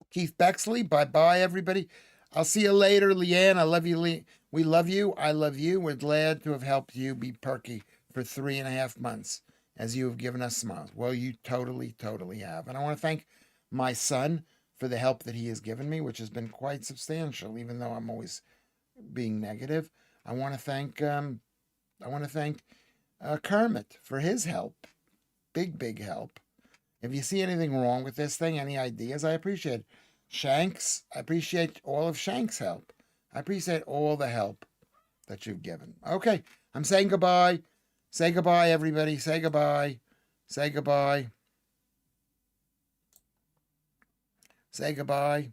Keith Bexley, bye-bye, everybody. I'll see you later, Leanne. I love you, We love you. I love you. We're glad to have helped you be perky for 3.5 months as you have given us smiles. Well, you totally, totally have. And I want to thank my son for the help that he has given me, which has been quite substantial, even though I'm always being negative. I want to thank Kermit for his help. Big help. If you see anything wrong with this thing, any ideas, I appreciate it. Shanks, I appreciate all of Shank's help. I appreciate all the help that you've given. Okay, I'm saying goodbye. Say goodbye, everybody. Say goodbye. Say goodbye. Say goodbye.